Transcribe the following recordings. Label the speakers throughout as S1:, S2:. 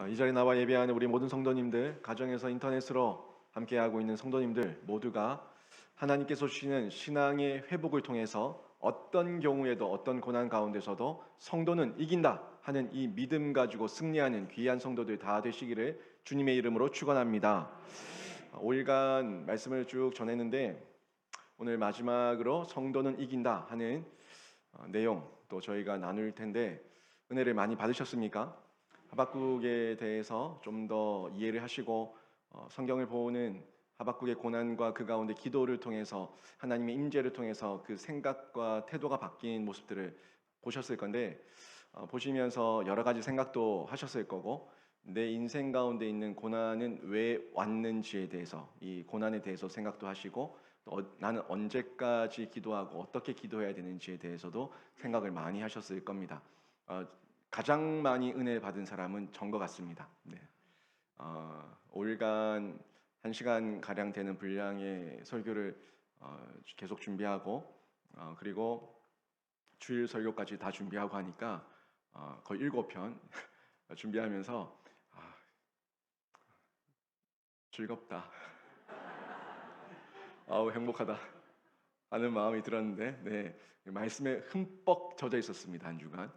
S1: 이 자리에 나와 예배하는 우리 모든 성도님들, 가정에서 인터넷으로 함께하고 있는 성도님들 모두가 하나님께서 주시는 신앙의 회복을 통해서 어떤 경우에도 어떤 고난 가운데서도 성도는 이긴다 하는 이 믿음 가지고 승리하는 귀한 성도들 다 되시기를 주님의 이름으로 축원합니다. 5일간 말씀을 쭉 전했는데 오늘 마지막으로 성도는 이긴다 하는 내용 또 저희가 나눌 텐데 은혜를 많이 받으셨습니까? 하박국에 대해서 좀 더 이해를 하시고 성경을 보는 하박국의 고난과 그 가운데 기도를 통해서 하나님의 임재를 통해서 그 생각과 태도가 바뀐 모습들을 보셨을 건데 보시면서 여러 가지 생각도 하셨을 거고 내 인생 가운데 있는 고난은 왜 왔는지에 대해서 이 고난에 대해서 생각도 하시고 또 나는 언제까지 기도하고 어떻게 기도해야 되는지에 대해서도 생각을 많이 하셨을 겁니다. 가장 많이 은혜 받은 사람은 전 것 같습니다. 네. 5일간 1시간 가량 되는 분량의 설교를 계속 준비하고 그리고 주일 설교까지 다 준비하고 하니까 거의 7편 준비하면서 즐겁다, 행복하다 하는 마음이 들었는데 네, 말씀에 흠뻑 젖어 있었습니다. 한 주간.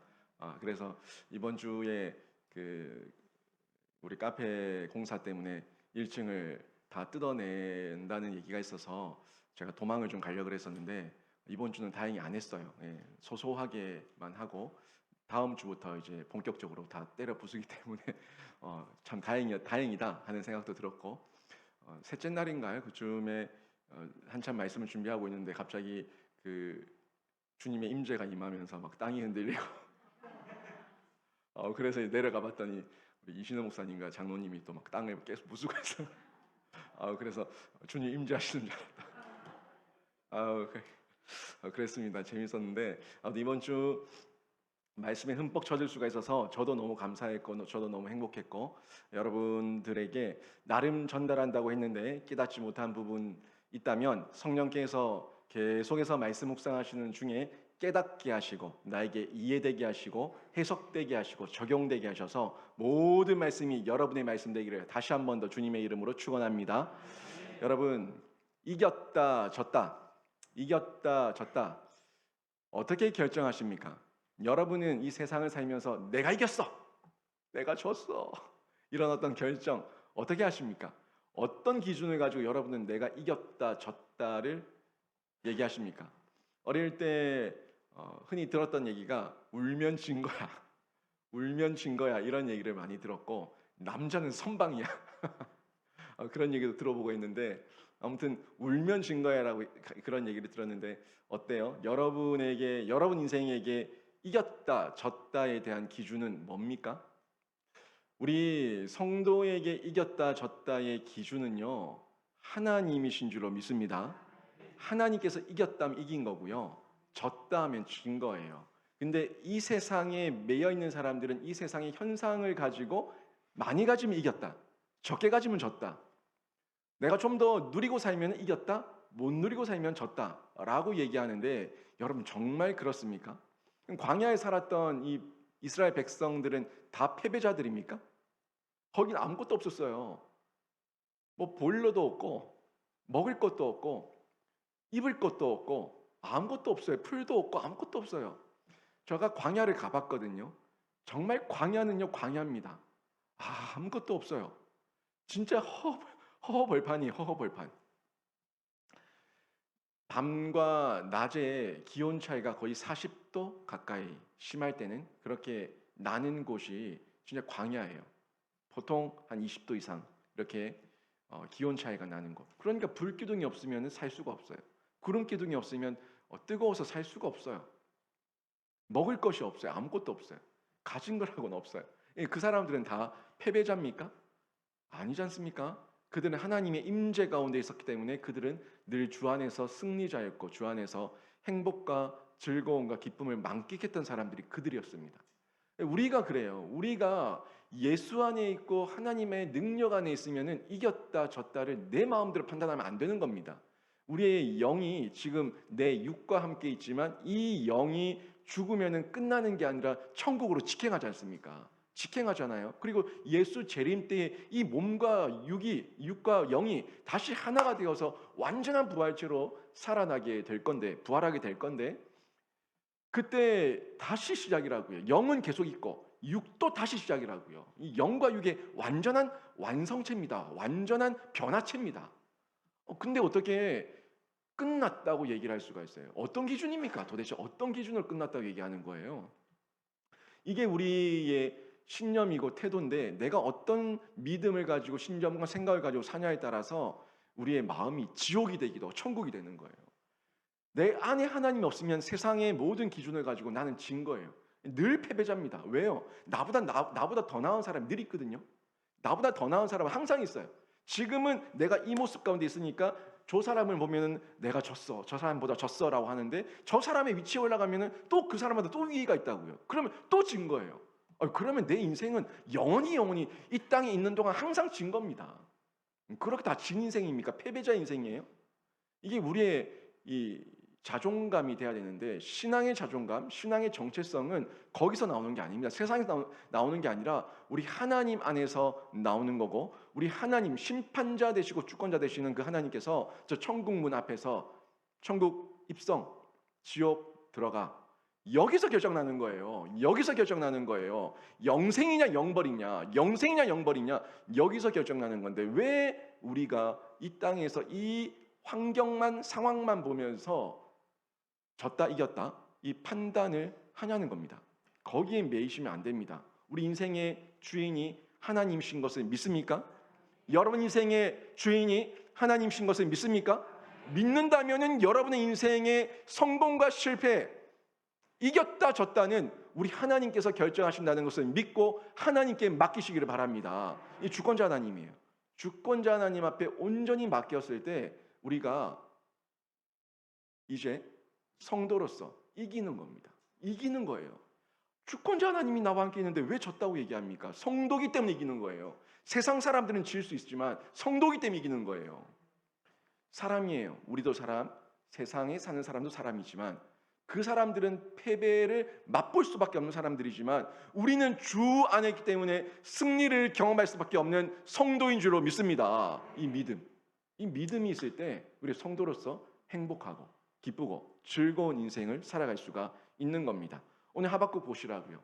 S1: 그래서 이번 주에 우리 카페 공사 때문에 1층을 다 뜯어낸다는 얘기가 있어서 제가 도망을 좀 가려고 했었는데 이번 주는 다행히 안 했어요. 소소하게만 하고 다음 주부터 이제 본격적으로 다 때려 부수기 때문에 참 다행이다 하는 생각도 들었고 셋째 날인가요? 그쯤에 한참 말씀을 준비하고 있는데 갑자기 주님의 임재가 임하면서 막 땅이 흔들리고 그래서 내려가 봤더니 우리 이신호 목사님과 장로님이 또 막 땅을 계속 부수고 있어. 그래서 주님 임재하시는 줄 알았다. 그랬습니다. 재밌었는데 이번 주 말씀에 흠뻑 젖을 수가 있어서 저도 너무 감사했고 저도 너무 행복했고 여러분들에게 나름 전달한다고 했는데 깨닫지 못한 부분 있다면 성령께서 계속해서 말씀 묵상하시는 중에 깨닫게 하시고 나에게 이해되게 하시고 해석되게 하시고 적용되게 하셔서 모든 말씀이 여러분의 말씀 되기를 다시 한 번 더 주님의 이름으로 축원합니다. 여러분, 이겼다 졌다 어떻게 결정하십니까? 여러분은 이 세상을 살면서 내가 이겼어, 내가 졌어 이런 어떤 결정 어떻게 하십니까? 어떤 기준을 가지고 여러분은 내가 이겼다 졌다를 얘기하십니까? 어릴 때 흔히 들었던 얘기가 울면 진 거야, 울면 진 거야 이런 얘기를 많이 들었고 남자는 선방이야 그런 얘기도 들어보고 있는데 아무튼 울면 진 거야라고 그런 얘기를 들었는데 어때요? 여러분 인생에게 이겼다 졌다에 대한 기준은 뭡니까? 우리 성도에게 이겼다 졌다의 기준은요 하나님이신 줄로 믿습니다. 하나님께서 이겼다면 이긴 거고요 졌다 하면 진 거예요. 근데 이 세상에 매여 있는 사람들은 이 세상의 현상을 가지고 많이 가지면 이겼다, 적게 가지면 졌다, 내가 좀 더 누리고 살면 이겼다, 못 누리고 살면 졌다 라고 얘기하는데 여러분 정말 그렇습니까? 광야에 살았던 이 이스라엘 백성들은 다 패배자들입니까? 거긴 아무것도 없었어요. 뭐 보일러도 없고 먹을 것도 없고 입을 것도 없고 아무것도 없어요. 풀도 없고 아무것도 없어요. 제가 광야를 가봤거든요. 정말 광야는요 광야입니다. 아무것도 없어요. 진짜 허허벌판이 허허벌판. 밤과 낮의 기온 차이가 거의 40도 가까이 심할 때는 그렇게 나는 곳이 진짜 광야예요. 보통 한 20도 이상 이렇게 기온 차이가 나는 곳. 그러니까 불기둥이 없으면 살 수가 없어요. 구름 기둥이 없으면 뜨거워서 살 수가 없어요. 먹을 것이 없어요. 아무것도 없어요. 가진 거라고는 없어요. 그 사람들은 다 패배자입니까? 아니지 않습니까? 그들은 하나님의 임재 가운데 있었기 때문에 그들은 늘 주 안에서 승리자였고 주 안에서 행복과 즐거움과 기쁨을 만끽했던 사람들이 그들이었습니다. 우리가 그래요. 우리가 예수 안에 있고 하나님의 능력 안에 있으면 이겼다 졌다를 내 마음대로 판단하면 안 되는 겁니다. 우리의 영이 지금 내 육과 함께 있지만 이 영이 죽으면 끝나는 게 아니라 천국으로 직행하지 않습니까? 직행하잖아요. 그리고 예수 재림 때에 이 몸과 육과 영이 다시 하나가 되어서 완전한 부활체로 살아나게 될 건데, 부활하게 될 건데, 그때 다시 시작이라고요. 영은 계속 있고 육도 다시 시작이라고요. 이 영과 육의 완전한 완성체입니다. 완전한 변화체입니다. 근데 어떻게 끝났다고 얘기를 할 수가 있어요? 어떤 기준입니까? 도대체 어떤 기준으로 끝났다고 얘기하는 거예요? 이게 우리의 신념이고 태도인데, 내가 어떤 믿음을 가지고 신념과 생각을 가지고 사냐에 따라서 우리의 마음이 지옥이 되기도 천국이 되는 거예요. 내 안에 하나님이 없으면 세상의 모든 기준을 가지고 나는 진 거예요. 늘 패배자입니다. 왜요? 나보다 더 나은 사람이 늘 있거든요. 나보다 더 나은 사람은 항상 있어요. 지금은 내가 이 모습 가운데 있으니까 저 사람을 보면은 내가 졌어, 저 사람보다 졌어라고 하는데, 저 사람의 위치에 올라가면은 또 그 사람보다 또 위기가 있다고요. 그러면 또 진 거예요. 그러면 내 인생은 영원히 이 땅에 있는 동안 항상 진 겁니다. 그렇게 다 진 인생입니까? 패배자 인생이에요? 이게 우리의 이 자존감이 돼야 되는데, 신앙의 자존감, 신앙의 정체성은 거기서 나오는 게 아닙니다. 세상에서 나오는 게 아니라 우리 하나님 안에서 나오는 거고, 우리 하나님 심판자 되시고 주권자 되시는 그 하나님께서 저 천국 문 앞에서 천국 입성, 지옥 들어가, 여기서 결정나는 거예요. 여기서 결정나는 거예요. 영생이냐 영벌이냐, 영생이냐 영벌이냐, 여기서 결정나는 건데, 왜 우리가 이 땅에서 이 환경만, 상황만 보면서 졌다 이겼다 이 판단을 하냐는 겁니다. 거기에 매이시면 안 됩니다. 우리 인생의 주인이 하나님이신 것을 믿습니까? 여러분 인생의 주인이 하나님이신 것을 믿습니까? 믿는다면은 여러분의 인생의 성공과 실패, 이겼다 졌다는 우리 하나님께서 결정하신다는 것을 믿고 하나님께 맡기시기를 바랍니다. 이 주권자 하나님이에요. 주권자 하나님 앞에 온전히 맡겼을 때 우리가 이제 성도로서 이기는 겁니다. 이기는 거예요. 주권자 하나님이 나와 함께 있는데 왜 졌다고 얘기합니까? 성도기 때문에 이기는 거예요. 세상 사람들은 질 수 있지만 성도기 때문에 이기는 거예요. 사람이에요. 우리도 사람, 세상에 사는 사람도 사람이지만 그 사람들은 패배를 맛볼 수밖에 없는 사람들이지만 우리는 주 안에 있기 때문에 승리를 경험할 수밖에 없는 성도인 줄로 믿습니다. 이 믿음이 있을 때 우리 성도로서 행복하고 기쁘고 즐거운 인생을 살아갈 수가 있는 겁니다. 오늘 하박국 보시라고요.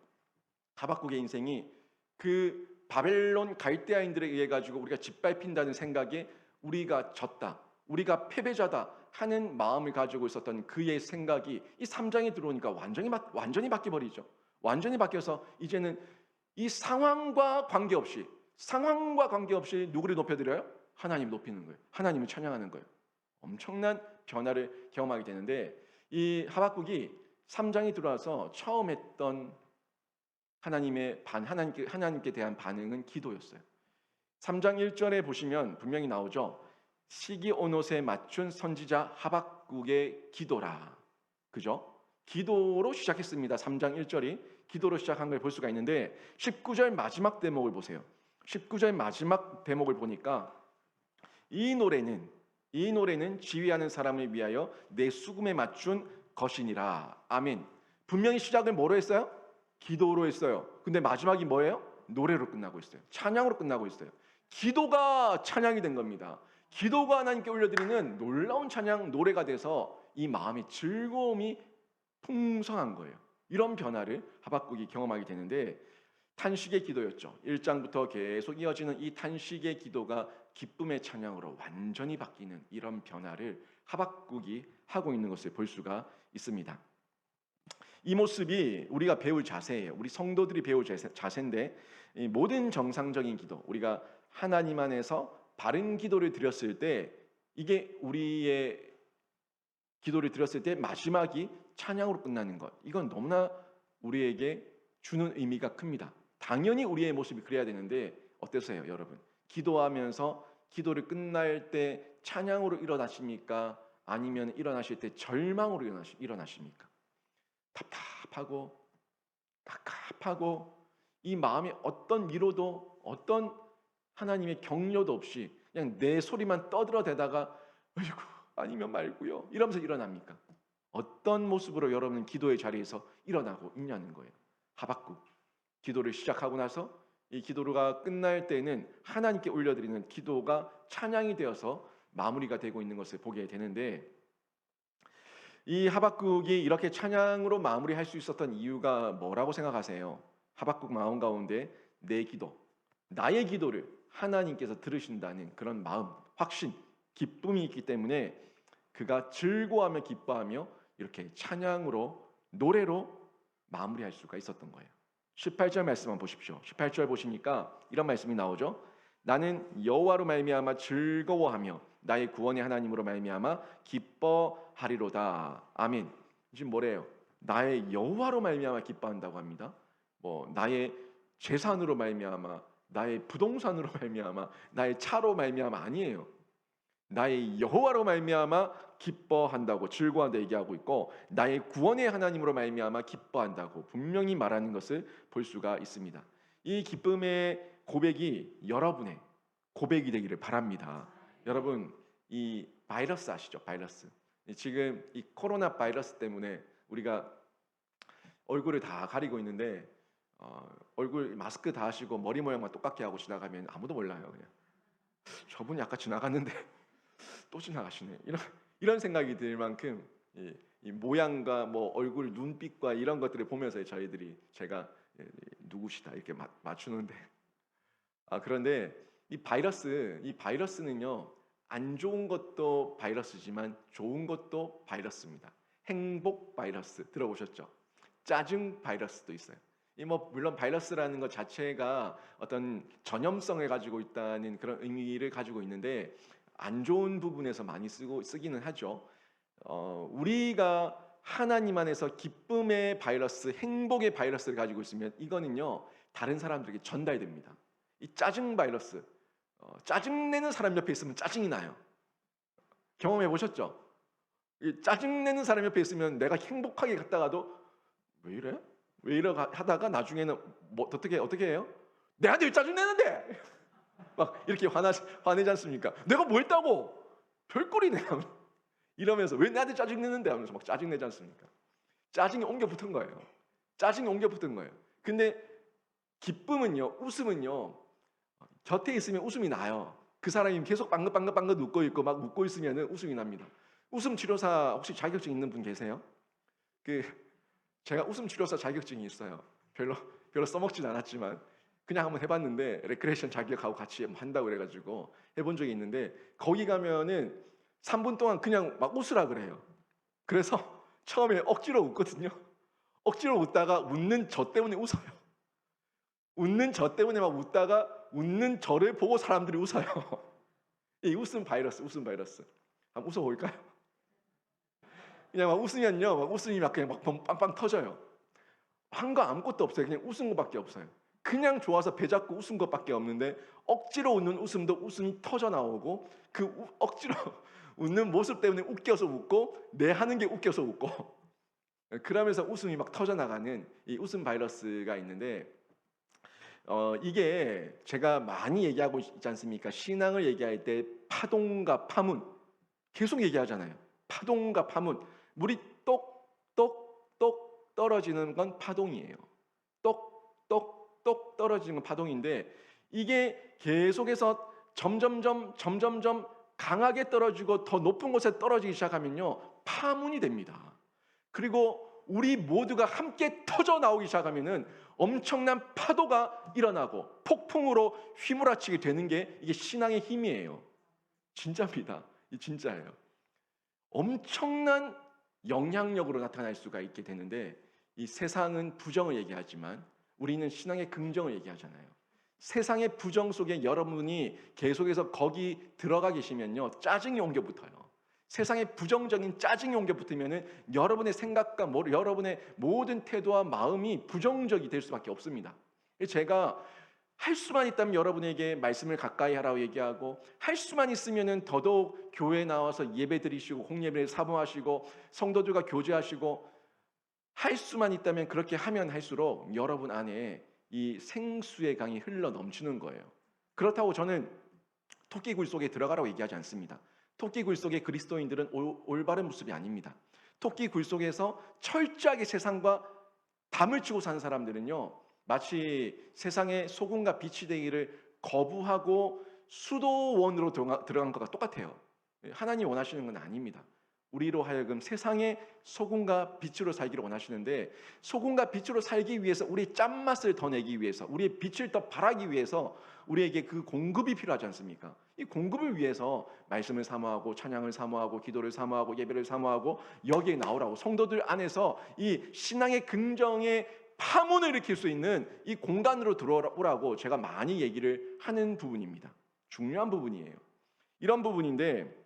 S1: 하박국의 인생이 그 바벨론 갈대아인들에 의해 가지고 우리가 짓밟힌다는 생각에 우리가 졌다, 우리가 패배자다 하는 마음을 가지고 있었던 그의 생각이 이 3장에 들어오니까 완전히 바뀌어버리죠. 완전히 바뀌어서 이제는 이 상황과 관계없이 누구를 높여드려요? 하나님 높이는 거예요. 하나님을 찬양하는 거예요. 엄청난 변화를 경험하게 되는데, 이 하박국이 3장에 들어와서 처음 했던 하나님께 대한 반응은 기도였어요. 3장 1절에 보시면 분명히 나오죠. 시기 온옷에 맞춘 선지자 하박국의 기도라. 그죠? 기도로 시작했습니다. 3장 1절이 기도로 시작한 걸 볼 수가 있는데 19절 마지막 대목을 보세요. 19절 마지막 대목을 보니까 이 노래는 지휘하는 사람을 위하여 내 수금에 맞춘 것이니라. 아멘. 분명히 시작을 뭐로 했어요? 기도로 했어요. 근데 마지막이 뭐예요? 노래로 끝나고 있어요. 찬양으로 끝나고 있어요. 기도가 찬양이 된 겁니다. 기도가 하나님께 올려드리는 놀라운 찬양, 노래가 돼서 이 마음의 즐거움이 풍성한 거예요. 이런 변화를 하박국이 경험하게 되는데, 탄식의 기도였죠. 1장부터 계속 이어지는 이 탄식의 기도가 기쁨의 찬양으로 완전히 바뀌는 이런 변화를 하박국이 하고 있는 것을 볼 수가 있습니다. 이 모습이 우리가 배울 자세예요. 우리 성도들이 배울 자세인데, 이 모든 정상적인 기도, 우리가 하나님 안에서 바른 기도를 드렸을 때, 이게 우리의 기도를 드렸을 때 마지막이 찬양으로 끝나는 것, 이건 너무나 우리에게 주는 의미가 큽니다. 당연히 우리의 모습이 그래야 되는데 어떠세요, 여러분? 기도하면서 기도를 끝날 때 찬양으로 일어나십니까? 아니면 일어나실 때 절망으로 일어나십니까? 답답하고 갑갑하고 이 마음에 어떤 위로도 어떤 하나님의 격려도 없이 그냥 내 소리만 떠들어대다가 아이고 아니면 말고요 이러면서 일어납니까? 어떤 모습으로 여러분은 기도의 자리에서 일어나고 있냐는 거예요. 하박국 기도를 시작하고 나서 이 기도가 끝날 때는 하나님께 올려드리는 기도가 찬양이 되어서 마무리가 되고 있는 것을 보게 되는데, 이 하박국이 이렇게 찬양으로 마무리할 수 있었던 이유가 뭐라고 생각하세요? 하박국 마음 가운데 내 기도, 나의 기도를 하나님께서 들으신다는 그런 마음, 확신, 기쁨이 있기 때문에 그가 즐거워하며 기뻐하며 이렇게 찬양으로, 노래로 마무리할 수가 있었던 거예요. 18절 말씀만 보십시오. 18절 보시니까 이런 말씀이 나오죠. 나는 여호와로 말미암아 즐거워하며 나의 구원의 하나님으로 말미암아 기뻐하리로다. 아멘. 지금 뭐래요? 나의 여호와로 말미암아 기뻐한다고 합니다. 뭐 나의 재산으로 말미암아, 나의 부동산으로 말미암아, 나의 차로 말미암아 아니에요. 나의 여호와로 말미암아 기뻐한다고, 즐거워한다 얘기하고 있고, 나의 구원의 하나님으로 말미암아 기뻐한다고 분명히 말하는 것을 볼 수가 있습니다. 이 기쁨의 고백이 여러분의 고백이 되기를 바랍니다. 여러분, 이 바이러스 아시죠? 바이러스. 지금 이 코로나 바이러스 때문에 우리가 얼굴을 다 가리고 있는데, 얼굴 마스크 다 하시고 머리 모양만 똑같게 하고 지나가면 아무도 몰라요. 그냥 저분이 아까 지나갔는데 또 지나가시네. 이런 생각이 들 만큼 이 모양과 뭐 얼굴 눈빛과 이런 것들을 보면서 제가 누구시다 이렇게 맞추는데, 그런데 이 바이러스는요, 안 좋은 것도 바이러스지만 좋은 것도 바이러스입니다. 행복 바이러스 들어보셨죠? 짜증 바이러스도 있어요. 물론 바이러스라는 것 자체가 어떤 전염성을 가지고 있다는 그런 의미를 가지고 있는데, 안 좋은 부분에서 많이 쓰기는 하죠. 우리가 하나님 안에서 기쁨의 바이러스, 행복의 바이러스를 가지고 있으면 이거는요, 다른 사람들에게 전달됩니다. 이 짜증 바이러스, 짜증내는 사람 옆에 있으면 짜증이 나요. 경험해 보셨죠? 이 짜증내는 사람 옆에 있으면 내가 행복하게 갔다가도 왜 이래? 왜 이래 하다가 나중에는 어떻게 해요? 내한테 왜 짜증내는데? 막 이렇게 화내지 않습니까? 내가 뭐 했다고? 별꼴이네. 이러면서 왜 나한테 짜증내는데 하면서 막 짜증내지 않습니까? 짜증이 옮겨 붙은 거예요. 짜증이 옮겨 붙은 거예요. 근데 기쁨은요, 웃음은요, 곁에 있으면 웃음이 나요. 그 사람이 계속 빵긋빵긋 웃고 있고 막 웃고 있으면 웃음이 납니다. 웃음 치료사 혹시 자격증 있는 분 계세요? 제가 웃음 치료사 자격증이 있어요. 별로 써먹진 않았지만 그냥 한번 해봤는데, 레크레이션 자격하고 같이 한다고 그래가지고 해본 적이 있는데, 거기 가면은 3분 동안 그냥 막 웃으라 그래요. 그래서 처음에 억지로 웃거든요. 억지로 웃다가 웃는 저 때문에 웃어요. 웃는 저 때문에 막 웃다가 웃는 저를 보고 사람들이 웃어요. 이 웃음 바이러스. 한번 웃어볼까요? 그냥 막 웃으면요, 막 웃음이 막 그냥 막 빵빵 터져요. 한 거 아무것도 없어요. 그냥 웃은 것밖에 없어요. 그냥 좋아서 배 잡고 웃은 것밖에 없는데, 억지로 웃는 웃음도 웃음이 터져 나오고, 억지로 웃는 모습 때문에 웃겨서 웃고, 내 하는 게 웃겨서 웃고, 그러면서 웃음이 막 터져 나가는 이 웃음 바이러스가 있는데, 이게 제가 많이 얘기하고 있지 않습니까? 신앙을 얘기할 때 파동과 파문 계속 얘기하잖아요. 파동과 파문. 물이 똑똑똑 떨어지는 건 파동이에요. 똑똑똑 떨어지는 건 파동인데, 이게 계속해서 점점점 강하게 떨어지고 더 높은 곳에 떨어지기 시작하면요, 파문이 됩니다. 그리고 우리 모두가 함께 터져 나오기 시작하면은 엄청난 파도가 일어나고 폭풍으로 휘몰아치게 되는 게 이게 신앙의 힘이에요. 진짜입니다. 이 진짜예요. 엄청난 영향력으로 나타날 수가 있게 되는데, 이 세상은 부정을 얘기하지만 우리는 신앙의 긍정을 얘기하잖아요. 세상의 부정 속에 여러분이 계속해서 거기 들어가 계시면요, 짜증이 옮겨 붙어요. 세상에 부정적인 짜증이 옮겨 붙으면 여러분의 생각과 여러분의 모든 태도와 마음이 부정적이 될 수밖에 없습니다. 제가 할 수만 있다면 여러분에게 말씀을 가까이 하라고 얘기하고, 할 수만 있으면 더더욱 교회에 나와서 예배 드리시고 홍예배를 사모하시고 성도들과 교제하시고, 할 수만 있다면 그렇게 하면 할수록 여러분 안에 이 생수의 강이 흘러 넘치는 거예요. 그렇다고 저는 토끼굴 속에 들어가라고 얘기하지 않습니다. 토끼굴 속의 그리스도인들은 올바른 모습이 아닙니다. 토끼굴 속에서 철저하게 세상과 담을 치고 사는 사람들은요, 마치 세상의 소금과 빛이 되기를 거부하고 수도원으로 들어간 것과 똑같아요. 하나님 원하시는 건 아닙니다. 우리로 하여금 세상의 소금과 빛으로 살기를 원하시는데, 소금과 빛으로 살기 위해서 우리의 짠맛을 더 내기 위해서, 우리의 빛을 더 발하기 위해서 우리에게 그 공급이 필요하지 않습니까? 이 공급을 위해서 말씀을 사모하고 찬양을 사모하고 기도를 사모하고 예배를 사모하고 여기에 나오라고, 성도들 안에서 이 신앙의 긍정의 파문을 일으킬 수 있는 이 공간으로 들어오라고 제가 많이 얘기를 하는 부분입니다. 중요한 부분이에요. 이런 부분인데,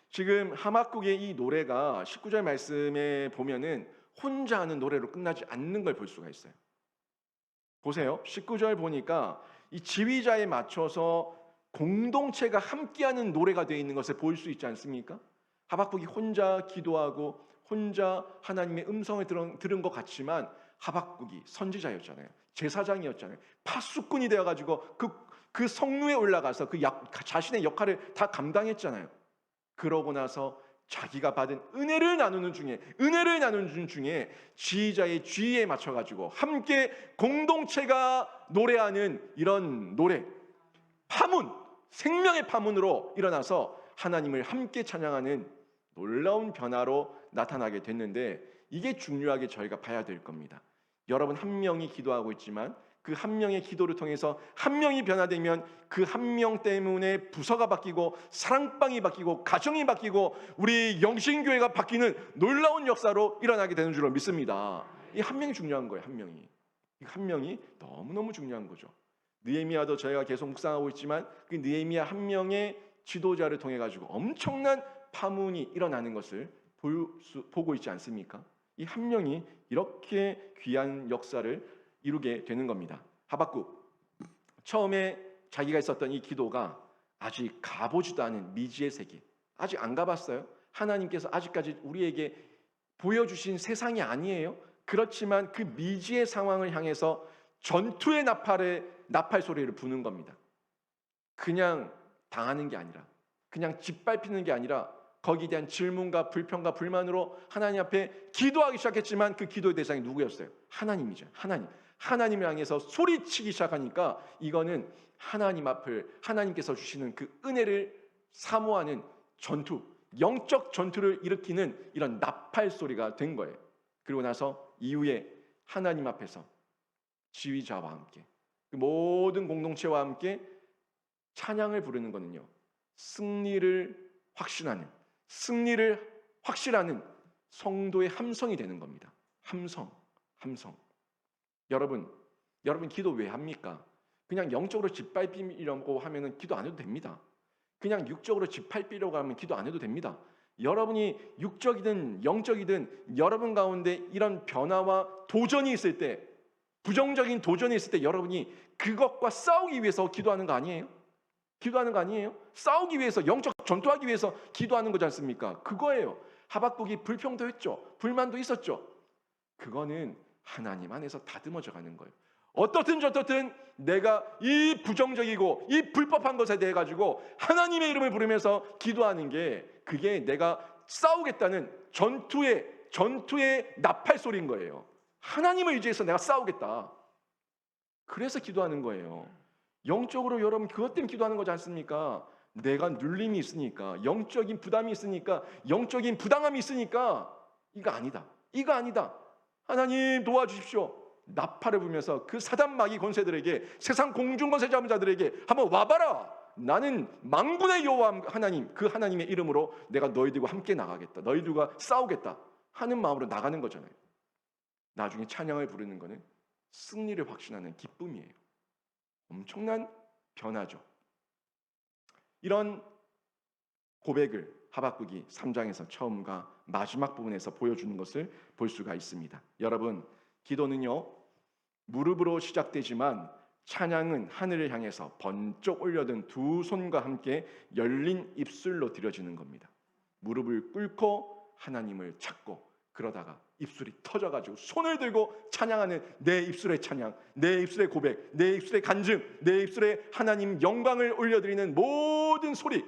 S1: 지금 하박국의 이 노래가 19절 말씀에 보면은 혼자 하는 노래로 끝나지 않는 걸 볼 수가 있어요. 보세요. 19절 보니까 이 지휘자에 맞춰서 공동체가 함께하는 노래가 되어 있는 것을 볼 수 있지 않습니까? 하박국이 혼자 기도하고 혼자 하나님의 음성을 들은 것 같지만, 하박국이 선지자였잖아요. 제사장이었잖아요. 파수꾼이 되어가지고 그 성루에 올라가서 자신의 역할을 다 감당했잖아요. 그러고 나서 자기가 받은 은혜를 나누는 중에 지휘자의 지휘에 맞춰가지고 함께 공동체가 노래하는 이런 노래, 파문, 생명의 파문으로 일어나서 하나님을 함께 찬양하는 놀라운 변화로 나타나게 됐는데, 이게 중요하게 저희가 봐야 될 겁니다. 여러분 한 명이 기도하고 있지만 그 한 명의 기도를 통해서 한 명이 변화되면 그 한 명 때문에 부서가 바뀌고 사랑방이 바뀌고 가정이 바뀌고 우리 영신교회가 바뀌는 놀라운 역사로 일어나게 되는 줄로 믿습니다. 이 한 명이 중요한 거예요. 한 명이. 이 한 명이 너무너무 중요한 거죠. 느헤미야도 저희가 계속 묵상하고 있지만 그 느헤미야 한 명의 지도자를 통해 가지고 엄청난 파문이 일어나는 것을 보고 있지 않습니까? 이 한 명이 이렇게 귀한 역사를 이루게 되는 겁니다. 하박국, 처음에 자기가 있었던 이 기도가 아직 가보지도 않은 미지의 세계, 아직 안 가봤어요. 하나님께서 아직까지 우리에게 보여주신 세상이 아니에요. 그렇지만 그 미지의 상황을 향해서 전투의 나팔 소리를 부는 겁니다. 그냥 당하는 게 아니라, 그냥 짓밟히는 게 아니라 거기에 대한 질문과 불평과 불만으로 하나님 앞에 기도하기 시작했지만, 그 기도의 대상이 누구였어요? 하나님이죠. 하나님을 향해서 소리치기 시작하니까 이거는 하나님 앞을, 하나님께서 주시는 그 은혜를 사모하는 전투, 영적 전투를 일으키는 이런 나팔 소리가 된 거예요. 그리고 나서 이후에 하나님 앞에서 지휘자와 함께 그 모든 공동체와 함께 찬양을 부르는 거는요, 승리를 확실하는 성도의 함성이 되는 겁니다. 함성. 여러분 기도 왜 합니까? 그냥 영적으로 짓밟히려고 하면은 기도 안 해도 됩니다. 그냥 육적으로 짓밟히려고 하면 기도 안 해도 됩니다. 여러분이 육적이든 영적이든 여러분 가운데 이런 변화와 도전이 있을 때, 부정적인 도전이 있을 때 여러분이 그것과 싸우기 위해서 기도하는 거 아니에요? 싸우기 위해서, 영적 전투하기 위해서 기도하는 거지 않습니까? 그거예요. 하박국이 불평도 했죠. 불만도 있었죠. 그거는 하나님 안에서 다듬어져 가는 거예요. 어떻든 저떻든 내가 이 부정적이고 이 불법한 것에 대해 가지고 하나님의 이름을 부르면서 기도하는 게, 그게 내가 싸우겠다는 전투의 나팔 소리인 거예요. 하나님을 의지해서 내가 싸우겠다. 그래서 기도하는 거예요. 영적으로 여러분 그것 때문에 기도하는 거지 않습니까? 내가 눌림이 있으니까, 영적인 부담이 있으니까, 영적인 부당함이 있으니까 이거 아니다. 하나님 도와주십시오. 나팔을 불면서 그 사단 마귀 권세들에게, 세상 공중 권세 잡은 자들에게 한번 와봐라. 나는 만군의 여호와 하나님, 그 하나님의 이름으로 내가 너희들과 함께 나가겠다. 너희들과 싸우겠다 하는 마음으로 나가는 거잖아요. 나중에 찬양을 부르는 거는 승리를 확신하는 기쁨이에요. 엄청난 변화죠. 이런 고백을 하박국이 3장에서 처음과 마지막 부분에서 보여주는 것을 볼 수가 있습니다. 여러분, 기도는요, 무릎으로 시작되지만 찬양은 하늘을 향해서 번쩍 올려든 두 손과 함께 열린 입술로 드려지는 겁니다. 무릎을 꿇고 하나님을 찾고, 그러다가 입술이 터져가지고 손을 들고 찬양하는 내 입술의 찬양, 내 입술의 고백, 내 입술의 간증, 내 입술의 하나님 영광을 올려드리는 모든 소리,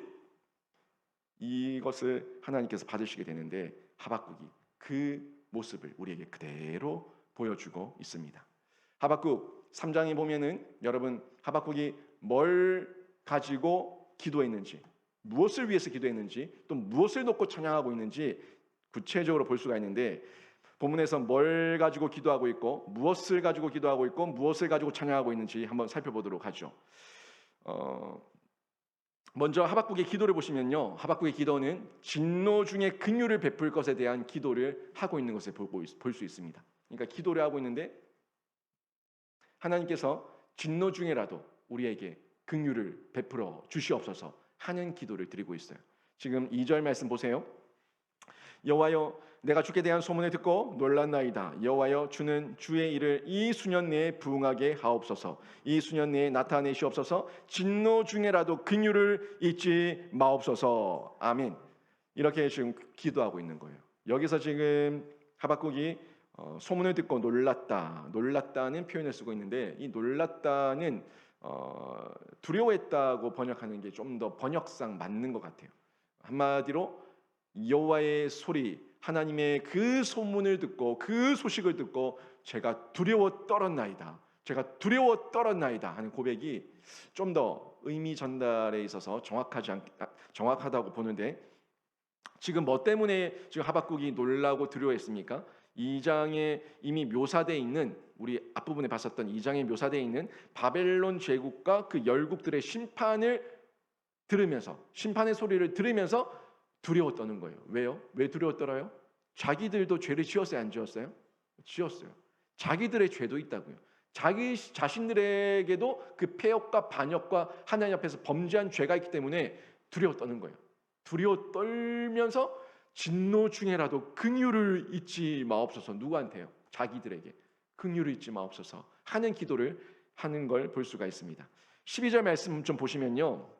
S1: 이것을 하나님께서 받으시게 되는데, 하박국이 그 모습을 우리에게 그대로 보여주고 있습니다. 하박국 3장에 보면은 여러분 하박국이 뭘 가지고 기도했는지, 무엇을 위해서 기도했는지, 또 무엇을 놓고 찬양하고 있는지 구체적으로 볼 수가 있는데, 본문에서 뭘 가지고 기도하고 있고 무엇을 가지고 기도하고 있고 무엇을 가지고 찬양하고 있는지 한번 살펴보도록 하죠. 먼저 하박국의 기도를 보시면요, 하박국의 기도는 진노 중에 긍휼을 베풀 것에 대한 기도를 하고 있는 것을 볼 수 있습니다. 그러니까 기도를 하고 있는데 하나님께서 진노 중에라도 우리에게 긍휼을 베풀어 주시옵소서 하는 기도를 드리고 있어요. 지금 2절 말씀 보세요. 여호와여, 내가 주께 대한 소문을 듣고 놀랐나이다. 여호와여, 주는 주의 일을 이 수년 내에 부응하게 하옵소서. 이 수년 내에 나타내시옵소서. 진노 중에라도 긍휼을 잊지 마옵소서. 아멘. 이렇게 지금 기도하고 있는 거예요. 여기서 지금 하박국이 소문을 듣고 놀랐다는 표현을 쓰고 있는데, 이 놀랐다는 두려워했다고 번역하는 게 좀 더 번역상 맞는 것 같아요. 한마디로 여호와의 소리, 하나님의 그 소문을 듣고 그 소식을 듣고 제가 두려워 떨었나이다. 제가 두려워 떨었나이다 하는 고백이 좀 더 의미 전달에 있어서 정확하다고 보는데, 지금 뭐 때문에 지금 하박국이 놀라고 두려워했습니까? 2장에 이미 묘사되어 있는, 우리 앞부분에 봤었던 2장에 묘사되어 있는 바벨론 제국과 그 열국들의 심판을 들으면서, 심판의 소리를 들으면서 두려워 떠는 거예요. 왜요? 왜 두려워 떨어요? 자기들도 죄를 지었어요, 안 지었어요? 지었어요. 자기들의 죄도 있다고요. 자기 자신들에게도 그 패역과 반역과 하나님 앞에서 범죄한 죄가 있기 때문에 두려워 떠는 거예요. 두려워 떨면서 진노 중에라도 긍휼을 잊지 마옵소서. 누구한테요? 자기들에게 긍휼을 잊지 마옵소서 하는 기도를 하는 걸 볼 수가 있습니다. 12절 말씀 좀 보시면요,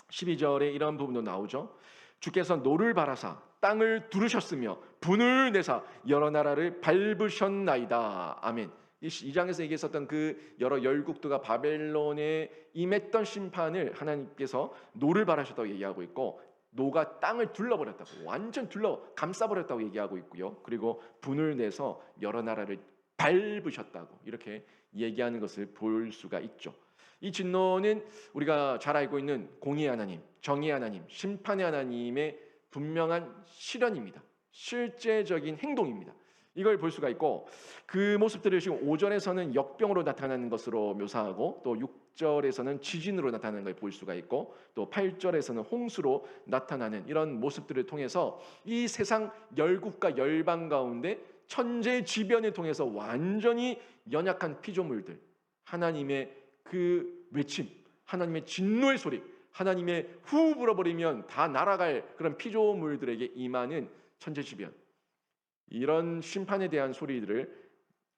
S1: 12절에 이런 부분도 나오죠. 주께서 노를 바라사 땅을 두르셨으며 분을 내사 여러 나라를 밟으셨나이다. 아멘. 이 2장에서 얘기했었던 그 여러 열국들과 바벨론에 임했던 심판을 하나님께서 노를 바라셨다고 얘기하고 있고, 노가 땅을 둘러버렸다고, 완전 감싸버렸다고 얘기하고 있고요. 그리고 분을 내서 여러 나라를 밟으셨다고 이렇게 얘기하는 것을 볼 수가 있죠. 이 진노는 우리가 잘 알고 있는 공의의 하나님, 정의의 하나님, 심판의 하나님의 분명한 실현입니다. 실제적인 행동입니다. 이걸 볼 수가 있고, 그 모습들을 지금 5절에서는 역병으로 나타나는 것으로 묘사하고, 또 6절에서는 지진으로 나타나는 걸 볼 수가 있고, 또 8절에서는 홍수로 나타나는 이런 모습들을 통해서 이 세상 열국과 열방 가운데 천재지변을 통해서 완전히 연약한 피조물들, 하나님의 그 외침, 하나님의 진노의 소리, 하나님의 후 불어버리면 다 날아갈 그런 피조물들에게 임하는 천재지변, 이런 심판에 대한 소리들을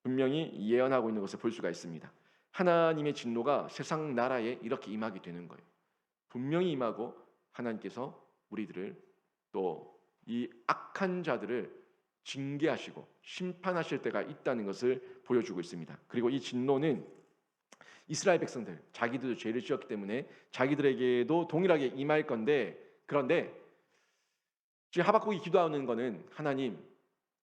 S1: 분명히 예언하고 있는 것을 볼 수가 있습니다. 하나님의 진노가 세상 나라에 이렇게 임하게 되는 거예요. 분명히 임하고 하나님께서 우리들을, 또 이 악한 자들을 징계하시고 심판하실 때가 있다는 것을 보여주고 있습니다. 그리고 이 진노는 이스라엘 백성들, 자기들도 죄를 지었기 때문에 자기들에게도 동일하게 임할 건데, 그런데 지금 하박국이 기도하는 것은, 하나님,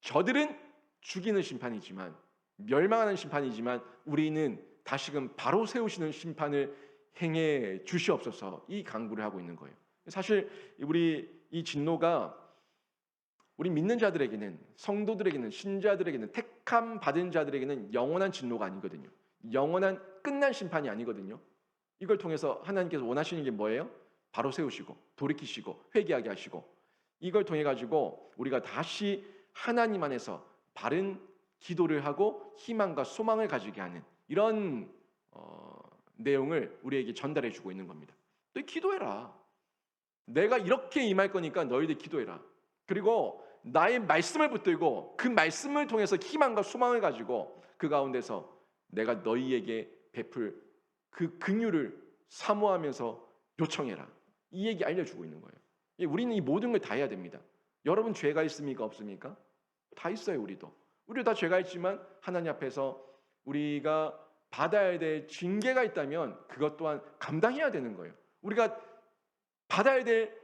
S1: 저들은 죽이는 심판이지만, 멸망하는 심판이지만 우리는 다시금 바로 세우시는 심판을 행해 주시옵소서, 이 간구를 하고 있는 거예요. 사실 우리 이 진노가 우리 믿는 자들에게는, 성도들에게는, 신자들에게는, 택함 받은 자들에게는 영원한 진노가 아니거든요. 영원한 끝난 심판이 아니거든요. 이걸 통해서 하나님께서 원하시는 게 뭐예요? 바로 세우시고 돌이키시고 회개하게 하시고, 이걸 통해 가지고 우리가 다시 하나님 안에서 바른 기도를 하고 희망과 소망을 가지게 하는 이런 내용을 우리에게 전달해 주고 있는 겁니다. 너 기도해라. 내가 이렇게 임할 거니까 너희들 기도해라. 그리고 나의 말씀을 붙들고 그 말씀을 통해서 희망과 소망을 가지고 그 가운데서 내가 너희에게 베풀 그 긍휼을 사모하면서 요청해라. 이 얘기 알려주고 있는 거예요. 우리는 이 모든 걸 다 해야 됩니다. 여러분 죄가 있습니까? 없습니까? 다 있어요. 우리도 다 죄가 있지만 하나님 앞에서 우리가 받아야 될 징계가 있다면 그것 또한 감당해야 되는 거예요. 우리가 받아야 될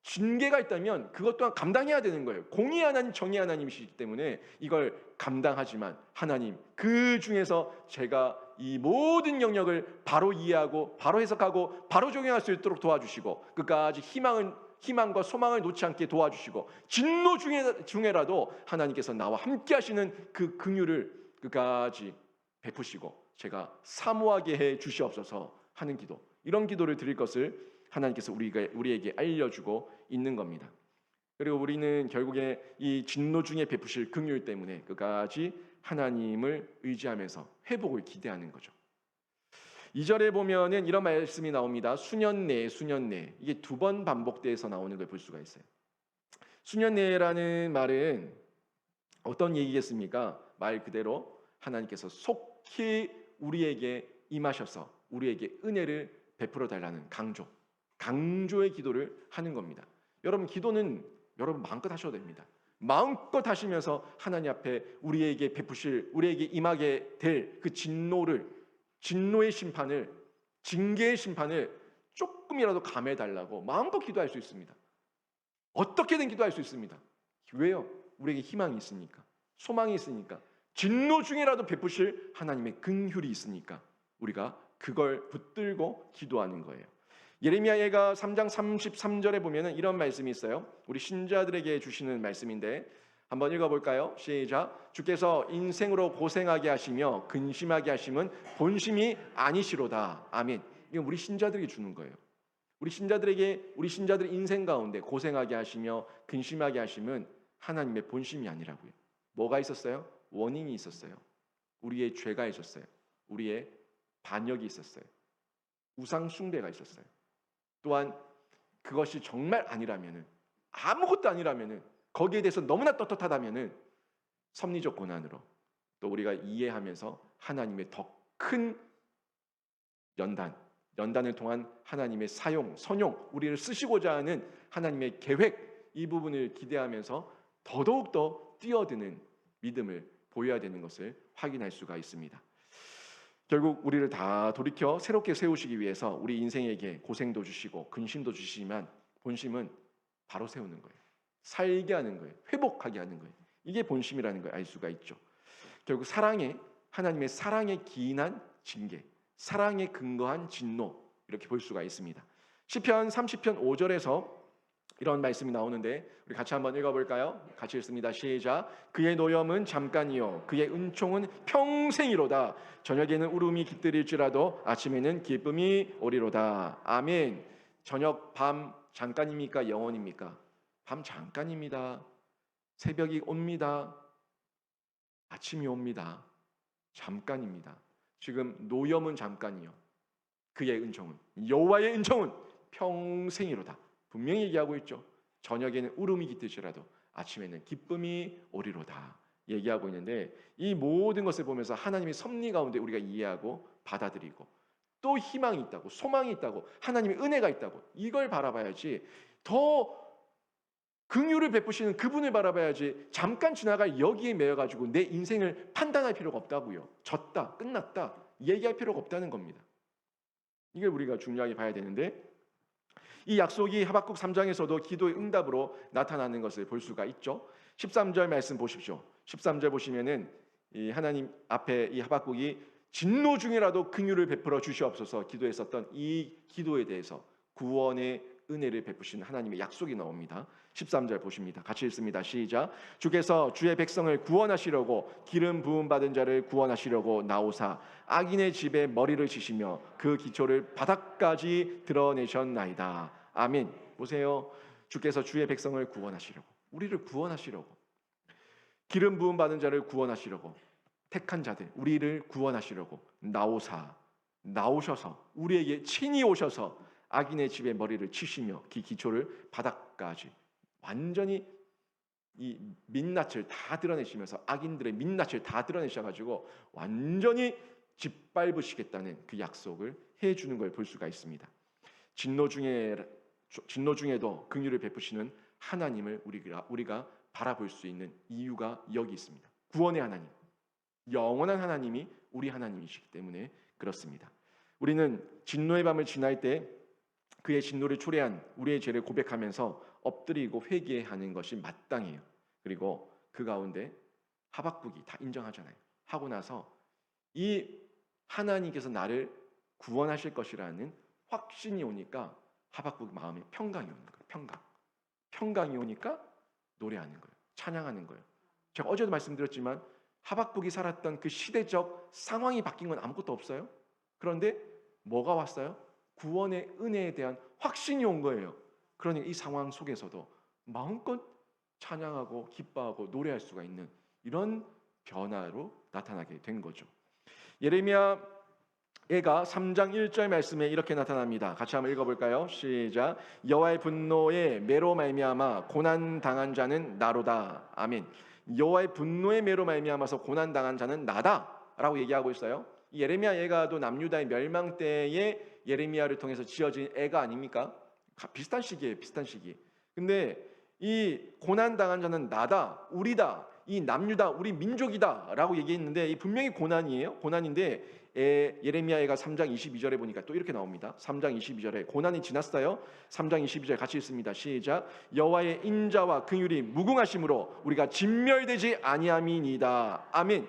S1: 징계가 있다면 그것 또한 감당해야 되는 거예요. 공의 하나님, 정의 하나님이시기 때문에 이걸 감당하지만 하나님, 그 중에서 제가 이 모든 영역을 바로 이해하고 바로 해석하고 바로 적용할 수 있도록 도와주시고 끝까지 희망과 소망을 놓지 않게 도와주시고 진노 중에라도 하나님께서 나와 함께 하시는 그 긍휼을 끝까지 베푸시고 제가 사모하게 해 주시옵소서 하는 기도, 이런 기도를 드릴 것을 하나님께서 우리에게 알려주고 있는 겁니다. 그리고 우리는 결국에 이 진노 중에 베푸실 긍휼 때문에 끝까지 하나님을 의지하면서 회복을 기대하는 거죠. 2절에 보면은 이런 말씀이 나옵니다. 수년 내에, 수년 내에. 이게 2번 반복돼서 나오는 걸 볼 수가 있어요. 수년 내라는 말은 어떤 얘기겠습니까? 말 그대로 하나님께서 속히 우리에게 임하셔서 우리에게 은혜를 베풀어 달라는 강조의 기도를 하는 겁니다. 여러분, 기도는 여러분 마음껏 하셔도 됩니다. 마음껏 하시면서 하나님 앞에 우리에게 베푸실, 우리에게 임하게 될 그 진노의 심판을, 징계의 심판을 조금이라도 감해 달라고 마음껏 기도할 수 있습니다. 어떻게든 기도할 수 있습니다. 왜요? 우리에게 희망이 있으니까, 소망이 있으니까, 진노 중에라도 베푸실 하나님의 긍휼이 있으니까 우리가 그걸 붙들고 기도하는 거예요. 예레미야가 3장 33절에 보면은 이런 말씀이 있어요. 우리 신자들에게 주시는 말씀인데 한번 읽어볼까요? 시작. 주께서 인생으로 고생하게 하시며 근심하게 하심은 본심이 아니시로다. 아멘. 이건 우리 신자들에게 주는 거예요. 우리 신자들의 인생 가운데 고생하게 하시며 근심하게 하심은 하나님의 본심이 아니라고요. 뭐가 있었어요? 원인이 있었어요. 우리의 죄가 있었어요. 우리의 반역이 있었어요. 우상 숭배가 있었어요. 또한 그것이 정말 아니라면은, 아무것도 아니라면은, 거기에 대해서 너무나 떳떳하다면은 섭리적 고난으로 또 우리가 이해하면서 하나님의 더 큰 연단을 통한 하나님의 선용, 우리를 쓰시고자 하는 하나님의 계획, 이 부분을 기대하면서 더더욱더 뛰어드는 믿음을 보여야 되는 것을 확인할 수가 있습니다. 결국 우리를 다 돌이켜 새롭게 세우시기 위해서 우리 인생에게 고생도 주시고 근심도 주시지만 본심은 바로 세우는 거예요. 살게 하는 거예요. 회복하게 하는 거예요. 이게 본심이라는 걸 알 수가 있죠. 결국 하나님의 사랑에 기인한 징계, 사랑에 근거한 진노, 이렇게 볼 수가 있습니다. 시편 30편 5절에서 이런 말씀이 나오는데 우리 같이 한번 읽어볼까요? 같이 읽습니다. 시작. 그의 노염은 잠깐이요 그의 은총은 평생이로다. 저녁에는 울음이 깃들일지라도 아침에는 기쁨이 오리로다. 아멘. 저녁, 밤 잠깐입니까? 영원입니까? 밤 잠깐입니다. 새벽이 옵니다. 아침이 옵니다. 잠깐입니다. 지금 노염은 잠깐이요 그의 은총은, 여호와의 은총은 평생이로다. 분명히 얘기하고 있죠. 저녁에는 울음이 깃들지라도 아침에는 기쁨이 오리로다 얘기하고 있는데, 이 모든 것을 보면서 하나님의 섭리 가운데 우리가 이해하고 받아들이고 또 희망이 있다고, 소망이 있다고, 하나님의 은혜가 있다고, 이걸 바라봐야지. 더 긍휼을 베푸시는 그분을 바라봐야지. 잠깐 지나갈 여기에 매여가지고 내 인생을 판단할 필요가 없다고요. 졌다, 끝났다 얘기할 필요가 없다는 겁니다. 이걸 우리가 중요하게 봐야 되는데, 이 약속이 하박국 3장에서도 기도의 응답으로 나타나는 것을 볼 수가 있죠. 13절 말씀 보십시오. 13절 보시면은 이 하나님 앞에 이 하박국이 진노 중이라도 긍휼을 베풀어 주시옵소서 기도했었던 이 기도에 대해서 구원의 은혜를 베푸신 하나님의 약속이 나옵니다. 13절 보십니다. 같이 읽습니다. 시작. 주께서 주의 백성을 구원하시려고 기름 부음 받은 자를 구원하시려고 나오사 악인의 집에 머리를 치시며 그 기초를 바닥까지 드러내셨나이다. 아멘. 보세요. 주께서 주의 백성을 구원하시려고, 우리를 구원하시려고, 기름 부음 받은 자를 구원하시려고, 택한 자들 우리를 구원하시려고 나오셔서 우리에게 친히 오셔서 악인의 집에 머리를 치시며 그 기초를 바닥까지 완전히 이 민낯을 다 드러내시면서 악인들의 민낯을 다 드러내셔가지고 완전히 짓밟으시겠다는 그 약속을 해주는 걸 볼 수가 있습니다. 진노 중에도 긍휼을 베푸시는 하나님을 우리가 바라볼 수 있는 이유가 여기 있습니다. 구원의 하나님, 영원한 하나님이 우리 하나님이시기 때문에 그렇습니다. 우리는 진노의 밤을 지날 때 그의 진노를 초래한 우리의 죄를 고백하면서 엎드리고 회개하는 것이 마땅해요. 그리고 그 가운데 하박국이 다 인정하잖아요. 하고 나서 이 하나님께서 나를 구원하실 것이라는 확신이 오니까 하박국 마음에 평강이 오는 거예요. 평강이 오니까 노래하는 거예요. 찬양하는 거예요. 제가 어제도 말씀드렸지만 하박국이 살았던 그 시대적 상황이 바뀐 건 아무것도 없어요. 그런데 뭐가 왔어요? 구원의 은혜에 대한 확신이 온 거예요. 그러니 이 상황 속에서도 마음껏 찬양하고 기뻐하고 노래할 수가 있는 이런 변화로 나타나게 된 거죠. 예레미야 애가 3장 1절 말씀에 이렇게 나타납니다. 같이 한번 읽어볼까요? 시작. 여호와의 분노에 매로 말미암아 고난 당한 자는 나로다. 아멘. 여호와의 분노의 매로 말미암아서 고난 당한 자는 나다라고 얘기하고 있어요. 이 예레미야 애가도 남유다의 멸망 때에 예레미야를 통해서 지어진 애가 아닙니까? 비슷한 시기예요. 비슷한 시기. 근데 이 고난 당한 자는 나다, 우리다, 이 남유다, 우리 민족이다라고 얘기했는데 이 분명히 고난이에요. 고난인데 예레미야가 3장 22절에 보니까 또 이렇게 나옵니다. 3장 22절에 고난이 지났어요. 3장 22절 같이 읽습니다. 시작. 여호와의 인자와 긍휼이 무궁하심으로 우리가 진멸되지 아니함이니이다. 아멘.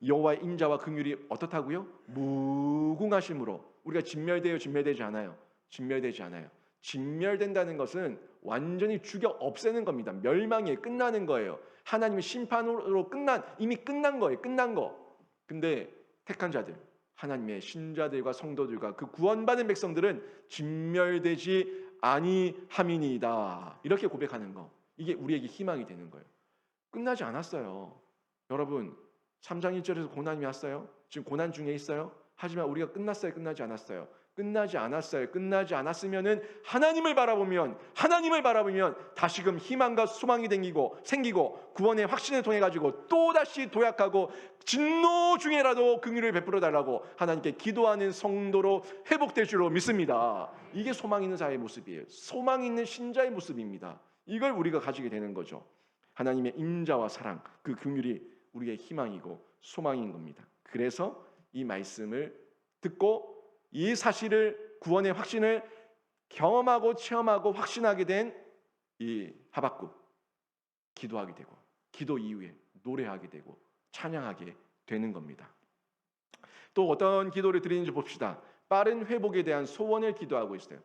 S1: 여호와의 인자와 긍휼이 어떻다고요? 무궁하심으로 우리가 진멸되지 않아요. 진멸되지 않아요. 진멸된다는 것은 완전히 죽여 없애는 겁니다. 멸망이 끝나는 거예요. 하나님의 심판으로 이미 끝난 거예요. 끝난 거. 근데 택한 자들, 하나님의 신자들과 성도들과 그 구원받은 백성들은 진멸되지 아니함이니이다. 이렇게 고백하는 거. 이게 우리에게 희망이 되는 거예요. 끝나지 않았어요. 여러분 3장 1절에서 고난이 왔어요. 지금 고난 중에 있어요. 하지만 우리가 끝났어요? 끝나지 않았어요? 끝나지 않았어요. 끝나지 않았으면은 하나님을 바라보면 다시금 희망과 소망이 생기고 구원의 확신을 통해 가지고 또 다시 도약하고 진노 중에라도 긍휼을 베풀어 달라고 하나님께 기도하는 성도로 회복될 줄로 믿습니다. 이게 소망 있는 자의 모습이에요. 소망 있는 신자의 모습입니다. 이걸 우리가 가지게 되는 거죠. 하나님의 인자와 사랑, 그 긍휼이 우리의 희망이고 소망인 겁니다. 그래서 이 말씀을 듣고 이 사실을 구원의 확신을 경험하고 체험하고 확신하게 된 이 하박국 기도하게 되고 기도 이후에 노래하게 되고 찬양하게 되는 겁니다. 또 어떤 기도를 드리는지 봅시다. 빠른 회복에 대한 소원을 기도하고 있어요.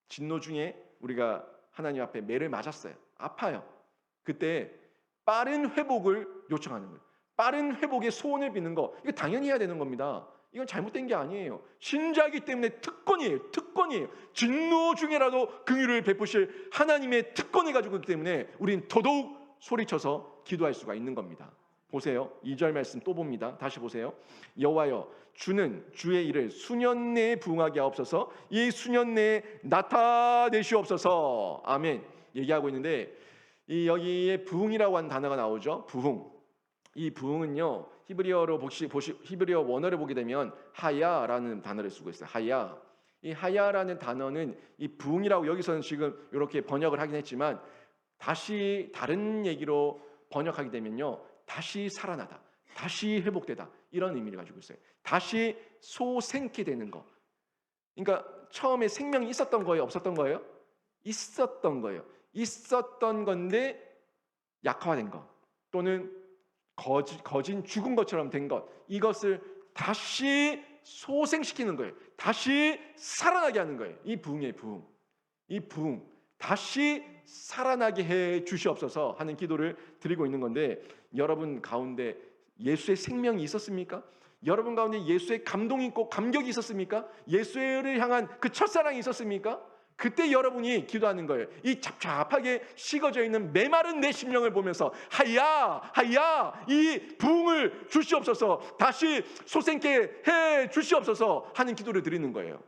S1: 진노 중에 우리가 하나님 앞에 매를 맞았어요. 아파요. 그때 빠른 회복을 요청하는 거예요. 빠른 회복의 소원을 빚는 거 이거 당연히 해야 되는 겁니다. 이건 잘못된 게 아니에요. 신자이기 때문에 특권이에요. 진노 중에라도 긍휼을 베푸실 하나님의 특권을 가지고 있기 때문에 우린 더더욱 소리쳐서 기도할 수가 있는 겁니다. 보세요. 2절 말씀 또 봅니다. 다시 보세요. 여호와여 주는 주의 일을 수년 내에 부응하게 하옵소서. 이 수년 내에 나타내시옵소서. 아멘. 얘기하고 있는데 여기에 부응이라고 하는 단어가 나오죠. 부응. 이 부응은요. 히브리어 원어를 보게 되면 하야라는 단어를 쓰고 있어요. 하야. 이 하야라는 단어는 이 부응이라고 여기서는 지금 이렇게 번역을 하긴 했지만 다시 다른 얘기로 번역하게 되면요. 다시 살아나다. 다시 회복되다. 이런 의미를 가지고 있어요. 다시 소생케 되는 거. 그러니까 처음에 생명이 있었던 거예요? 없었던 거예요? 있었던 거예요. 있었던 건데 약화된 거. 또는 거진 죽은 것처럼 된 것, 이것을 다시 소생시키는 거예요. 다시 살아나게 하는 거예요. 이 부흥이에요. 부흥. 이 부흥 다시 살아나게 해 주시옵소서 하는 기도를 드리고 있는 건데 여러분 가운데 예수의 생명이 있었습니까? 여러분 가운데 예수의 감동이 있고 감격이 있었습니까? 예수를 향한 그 첫사랑이 있었습니까? 그때 여러분이 기도하는 거예요. 이 잡잡하게 식어져 있는 메마른 내 심령을 보면서 하야 이 부흥을 주시옵소서, 다시 솟생케 해 주시옵소서 하는 기도를 드리는 거예요.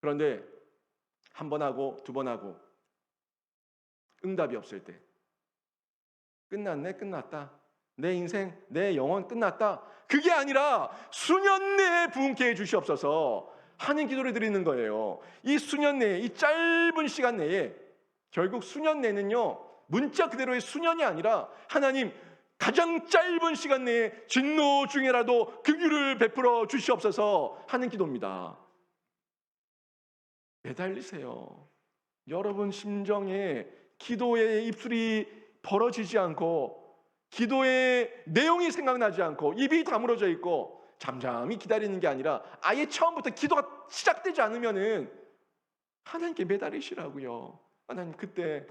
S1: 그런데 한 번 하고 두 번 하고 응답이 없을 때 끝났다. 내 인생, 내 영혼 끝났다. 그게 아니라 수년 내에 부흥케 해 주시옵소서 하는 기도를 드리는 거예요. 이 수년 내에, 이 짧은 시간 내에, 결국 수년 내는요 문자 그대로의 수년이 아니라 하나님 가장 짧은 시간 내에 진노 중에라도 긍휼을 베풀어 주시옵소서 하는 기도입니다. 매달리세요. 여러분 심정에 기도의 입술이 벌어지지 않고 기도의 내용이 생각나지 않고 입이 다물어져 있고 잠잠히 기다리는 게 아니라 아예 처음부터 기도가 시작되지 않으면은 하나님께 매달리시라고요. 하나님 그때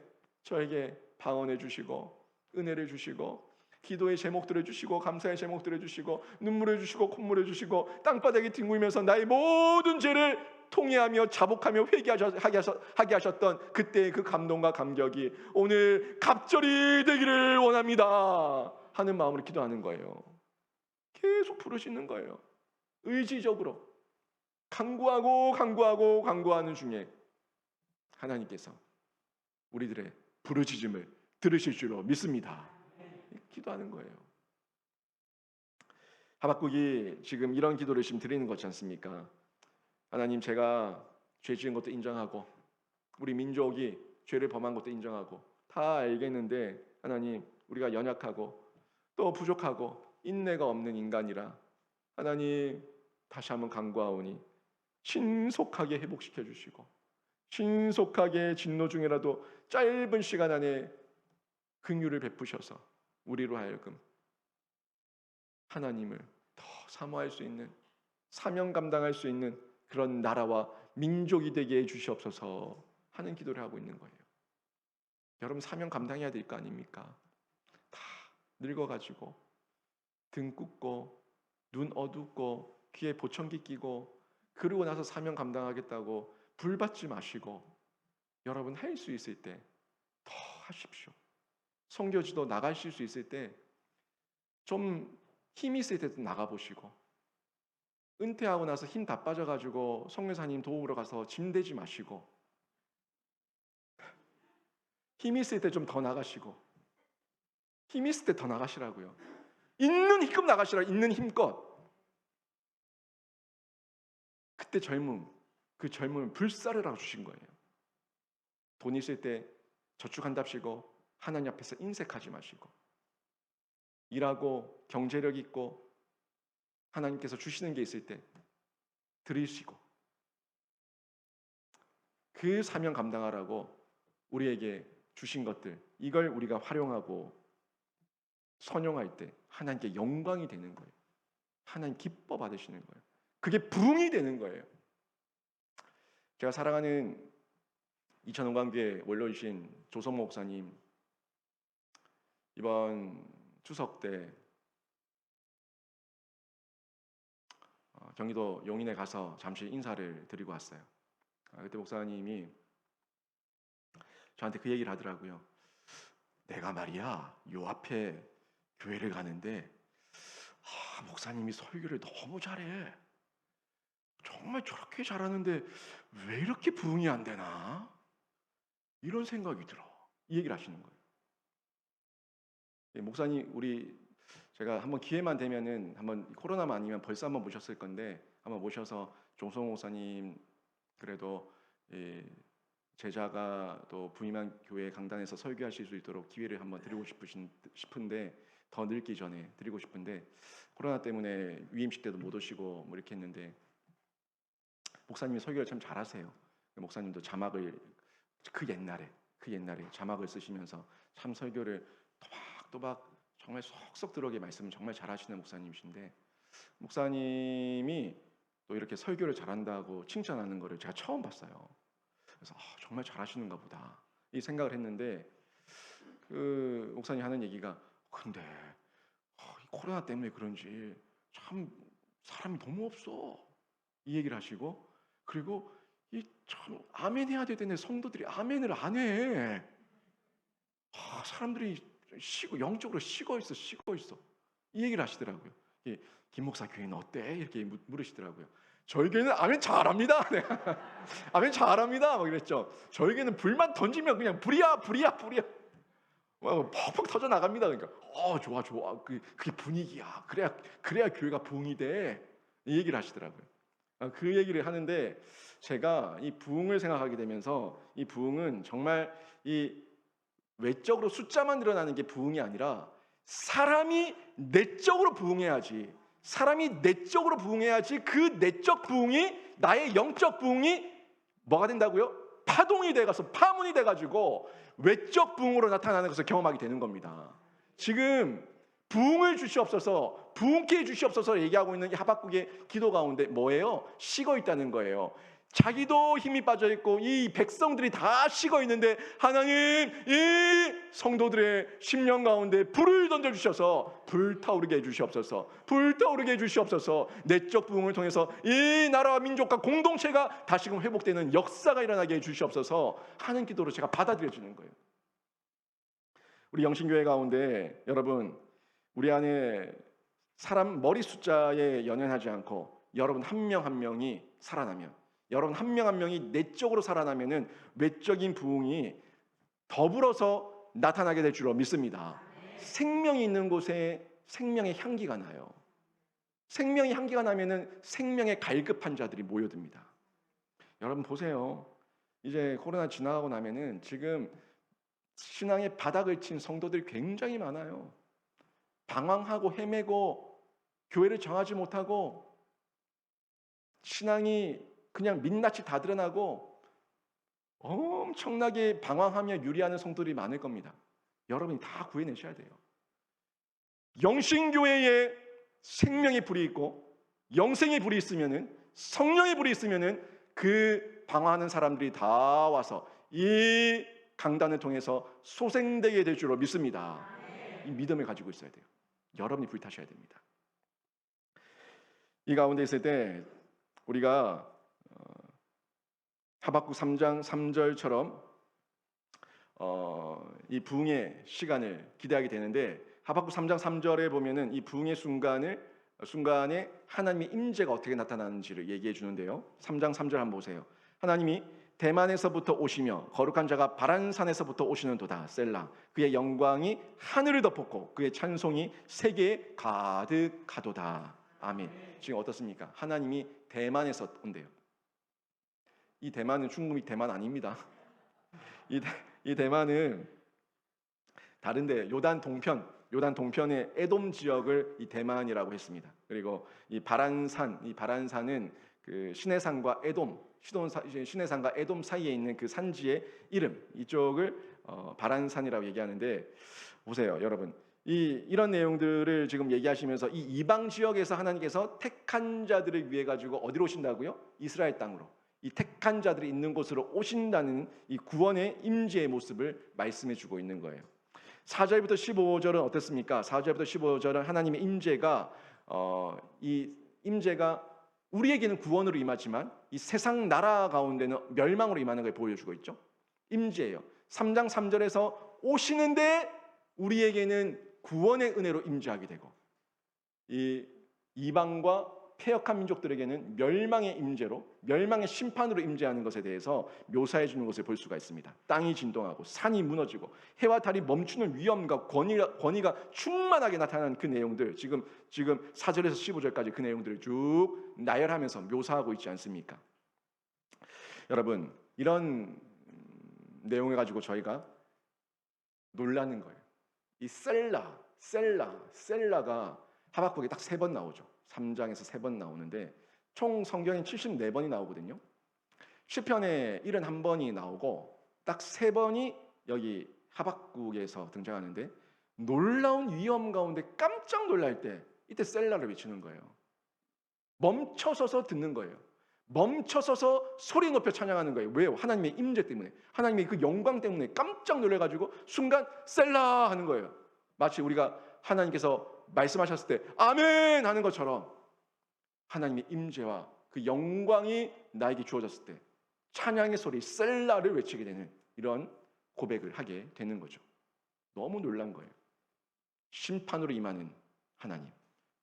S1: 저에게 방언해 주시고 은혜를 주시고 기도의 제목들을 주시고 감사의 제목들을 주시고 눈물을 주시고 콧물을 주시고 땅바닥에 뒹굴면서 나의 모든 죄를 통회하며 자복하며 회개하게 하셨던 그때의 그 감동과 감격이 오늘 갑절이 되기를 원합니다 하는 마음으로 기도하는 거예요. 계속 부르시는 거예요. 의지적으로 간구하는 중에 하나님께서 우리들의 부르짖음을 들으실 줄로 믿습니다. 기도하는 거예요. 하박국이 지금 이런 기도를 지금 드리는 거지 않습니까? 하나님, 제가 죄 지은 것도 인정하고 우리 민족이 죄를 범한 것도 인정하고 다 알겠는데 하나님, 우리가 연약하고 또 부족하고 인내가 없는 인간이라 하나님 다시 한번 간구하오니 신속하게 회복시켜 주시고 신속하게 진노 중이라도 짧은 시간 안에 긍휼을 베푸셔서 우리로 하여금 하나님을 더 사모할 수 있는 사명 감당할 수 있는 그런 나라와 민족이 되게 해주시옵소서 하는 기도를 하고 있는 거예요. 여러분 사명 감당해야 될 거 아닙니까? 다 늙어가지고 등 굽고 눈 어둡고 귀에 보청기 끼고 그러고 나서 사명 감당하겠다고 불받지 마시고 여러분 할 수 있을 때 더 하십시오. 선교지도 나가실 수 있을 때 좀 힘이 있을 때도 나가보시고 은퇴하고 나서 힘 다 빠져가지고 성교사님 도우러 가서 짐 대지 마시고 힘이 있을 때 좀 더 나가시고 힘이 있을 때 더 나가시라고요. 있는 힘껏 나가시라. 있는 힘껏. 그때 그 젊음을 불사르라고 주신 거예요. 돈 있을 때 저축한답시고 하나님 앞에서 인색하지 마시고 일하고 경제력 있고 하나님께서 주시는 게 있을 때 드리시고 그 사명 감당하라고 우리에게 주신 것들 이걸 우리가 활용하고 선용할 때 하나님께 영광이 되는 거예요. 하나님 기뻐 받으시는 거예요. 그게 부흥이 되는 거예요. 제가 사랑하는 이천원광교회 원로이신 조성모 목사님 이번 추석 때 경기도 용인에 가서 잠시 인사를 드리고 왔어요. 그때 목사님이 저한테 그 얘기를 하더라고요. 내가 말이야 요 앞에 교회를 가는데 목사님이 설교를 너무 잘해. 정말 저렇게 잘하는데 왜 이렇게 부흥이 안 되나? 이런 생각이 들어. 이 얘기를 하시는 거예요. 목사님 제가 한번 기회만 되면은 한번 코로나만 아니면 벌써 한번 모셨을 건데 한번 모셔서 종성 목사님 그래도 제자가 또 부임한 교회 강단에서 설교하실 수 있도록 기회를 한번 드리고 싶은데 더 늙기 전에 드리고 싶은데 코로나 때문에 위임식 때도 못 오시고 뭐 이렇게 했는데 목사님이 설교를 참 잘하세요. 목사님도 자막을 그 옛날에 자막을 쓰시면서 참 설교를 또박또박 정말 쏙쏙 들어오게 말씀을 정말 잘하시는 목사님이신데 목사님이 또 이렇게 설교를 잘한다고 칭찬하는 거를 제가 처음 봤어요. 그래서 정말 잘하시는가 보다 이 생각을 했는데 그 목사님 하는 얘기가 근데 코로나 때문에 그런지 참 사람이 너무 없어 이 얘기를 하시고 그리고 이 참 아멘 해야 되는데 성도들이 아멘을 안 해. 사람들이 영적으로 식어 있어 이 얘기를 하시더라고요. 김 목사 교회는 어때? 이렇게 물으시더라고요. 저희 교회는 아멘 잘합니다. 아멘 잘합니다. 막 그랬죠. 저희 교회는 불만 던지면 그냥 불이야. 퍽퍽 터져 나갑니다. 그러니까 좋아. 그게 분위기야. 그래야 교회가 부흥이 돼. 이 얘기를 하시더라고요. 그 얘기를 하는데 제가 이 부흥을 생각하게 되면서 이 부흥은 정말 이 외적으로 숫자만 늘어나는 게 부흥이 아니라 사람이 내적으로 부흥해야지. 사람이 내적으로 부흥해야지 그 내적 부흥이 나의 영적 부흥이 뭐가 된다고요? 파동이 돼가서 파문이 돼가지고 외적 부흥으로 나타나는 것을 경험하게 되는 겁니다. 지금 부흥을 주시옵소서, 부흥케 해주시옵소서 얘기하고 있는 이 하박국의 기도 가운데 뭐예요? 식어 있다는 거예요. 자기도 힘이 빠져 있고 이 백성들이 다 식어 있는데 하나님, 이 성도들의 심령 가운데 불을 던져 주셔서 불타오르게 해 주시옵소서, 불타오르게 해 주시옵소서. 내적 부흥을 통해서 이 나라와 민족과 공동체가 다시금 회복되는 역사가 일어나게 해 주시옵소서 하는 기도로 제가 받아들여 주는 거예요. 우리 영신교회 가운데 여러분, 우리 안에 사람 머리 숫자에 연연하지 않고 여러분 한 명 한 명이 살아나면, 여러분 한 명 한 명이 내적으로 살아나면은 외적인 부흥이 더불어서 나타나게 될 줄로 믿습니다. 생명이 있는 곳에 생명의 향기가 나요. 생명의 향기가 나면은 생명의 갈급한 자들이 모여듭니다. 여러분 보세요. 이제 코로나 지나가고 나면은 지금 신앙의 바닥을 친 성도들이 굉장히 많아요. 방황하고 헤매고 교회를 정하지 못하고 신앙이 그냥 민낯이 다 드러나고 엄청나게 방황하며 유리하는 성도들이 많을 겁니다. 여러분이 다 구해내셔야 돼요. 영신교회에 생명의 불이 있고 영생의 불이 있으면은, 성령의 불이 있으면은 그 방황하는 사람들이 다 와서 이 강단을 통해서 소생되게 될 줄로 믿습니다. 이 믿음을 가지고 있어야 돼요. 여러분이 불타셔야 됩니다. 이 가운데 있을 때 우리가 하박국 3장 3절처럼 이 부흥의 시간을 기대하게 되는데, 하박국 3장 3절에 보면은 이 부흥의 순간에 하나님의 임재가 어떻게 나타나는지를 얘기해 주는데요. 3장 3절 한번 보세요. 하나님이 대만에서부터 오시며 거룩한 자가 바란산에서부터 오시는도다. 셀라. 그의 영광이 하늘을 덮었고 그의 찬송이 세계에 가득하도다. 아멘. 지금 어떻습니까? 하나님이 대만에서 온대요. 이 대만은 중국이 대만 아닙니다. 이 대만은 다른데 요단 동편의 에돔 지역을 이 대만이라고 했습니다. 그리고 이 바란산은 그 시내산과 에돔 사이에 있는 그 산지의 이름, 이쪽을 바란산이라고 얘기하는데, 보세요, 여러분. 이런 내용들을 지금 얘기하시면서 이 이방 지역에서 하나님께서 택한 자들을 위해 가지고 어디로 오신다고요? 이스라엘 땅으로. 이 택한 자들이 있는 곳으로 오신다는 이 구원의 임재의 모습을 말씀해 주고 있는 거예요. 4절부터 15절은 어떻습니까? 4절부터 15절은 하나님의 임재가 이 임재가 우리에게는 구원으로 임하지만 이 세상 나라 가운데는 멸망으로 임하는 걸 보여주고 있죠. 임재예요. 3장 3절에서 오시는데 우리에게는 구원의 은혜로 임재하게 되고, 이 이방과 패역한 민족들에게는 멸망의 임재로, 멸망의 심판으로 임재하는 것에 대해서 묘사해 주는 것을 볼 수가 있습니다. 땅이 진동하고 산이 무너지고 해와 달이 멈추는 위엄과 권위가 충만하게 나타나는 그 내용들, 지금 4절에서 15절까지 그 내용들을 쭉 나열하면서 묘사하고 있지 않습니까? 여러분, 이런 내용을 가지고 저희가 놀라는 거예요. 이 셀라가 하박국에 딱 3번 나오죠. 3장에서 3번 나오는데 총 성경에 74번이 나오거든요. 시편에 71번이 나오고 딱 3번이 여기 하박국에서 등장하는데, 놀라운 위험 가운데 깜짝 놀랄 때 이때 셀라를 외치는 거예요. 멈춰서서 듣는 거예요. 멈춰서서 소리 높여 찬양하는 거예요. 왜요? 하나님의 임재 때문에, 하나님의 그 영광 때문에 깜짝 놀라가지고 순간 셀라 하는 거예요. 마치 우리가 하나님께서 말씀하셨을 때 아멘 하는 것처럼 하나님의 임재와 그 영광이 나에게 주어졌을 때 찬양의 소리 셀라를 외치게 되는 이런 고백을 하게 되는 거죠. 너무 놀란 거예요. 심판으로 임하는 하나님,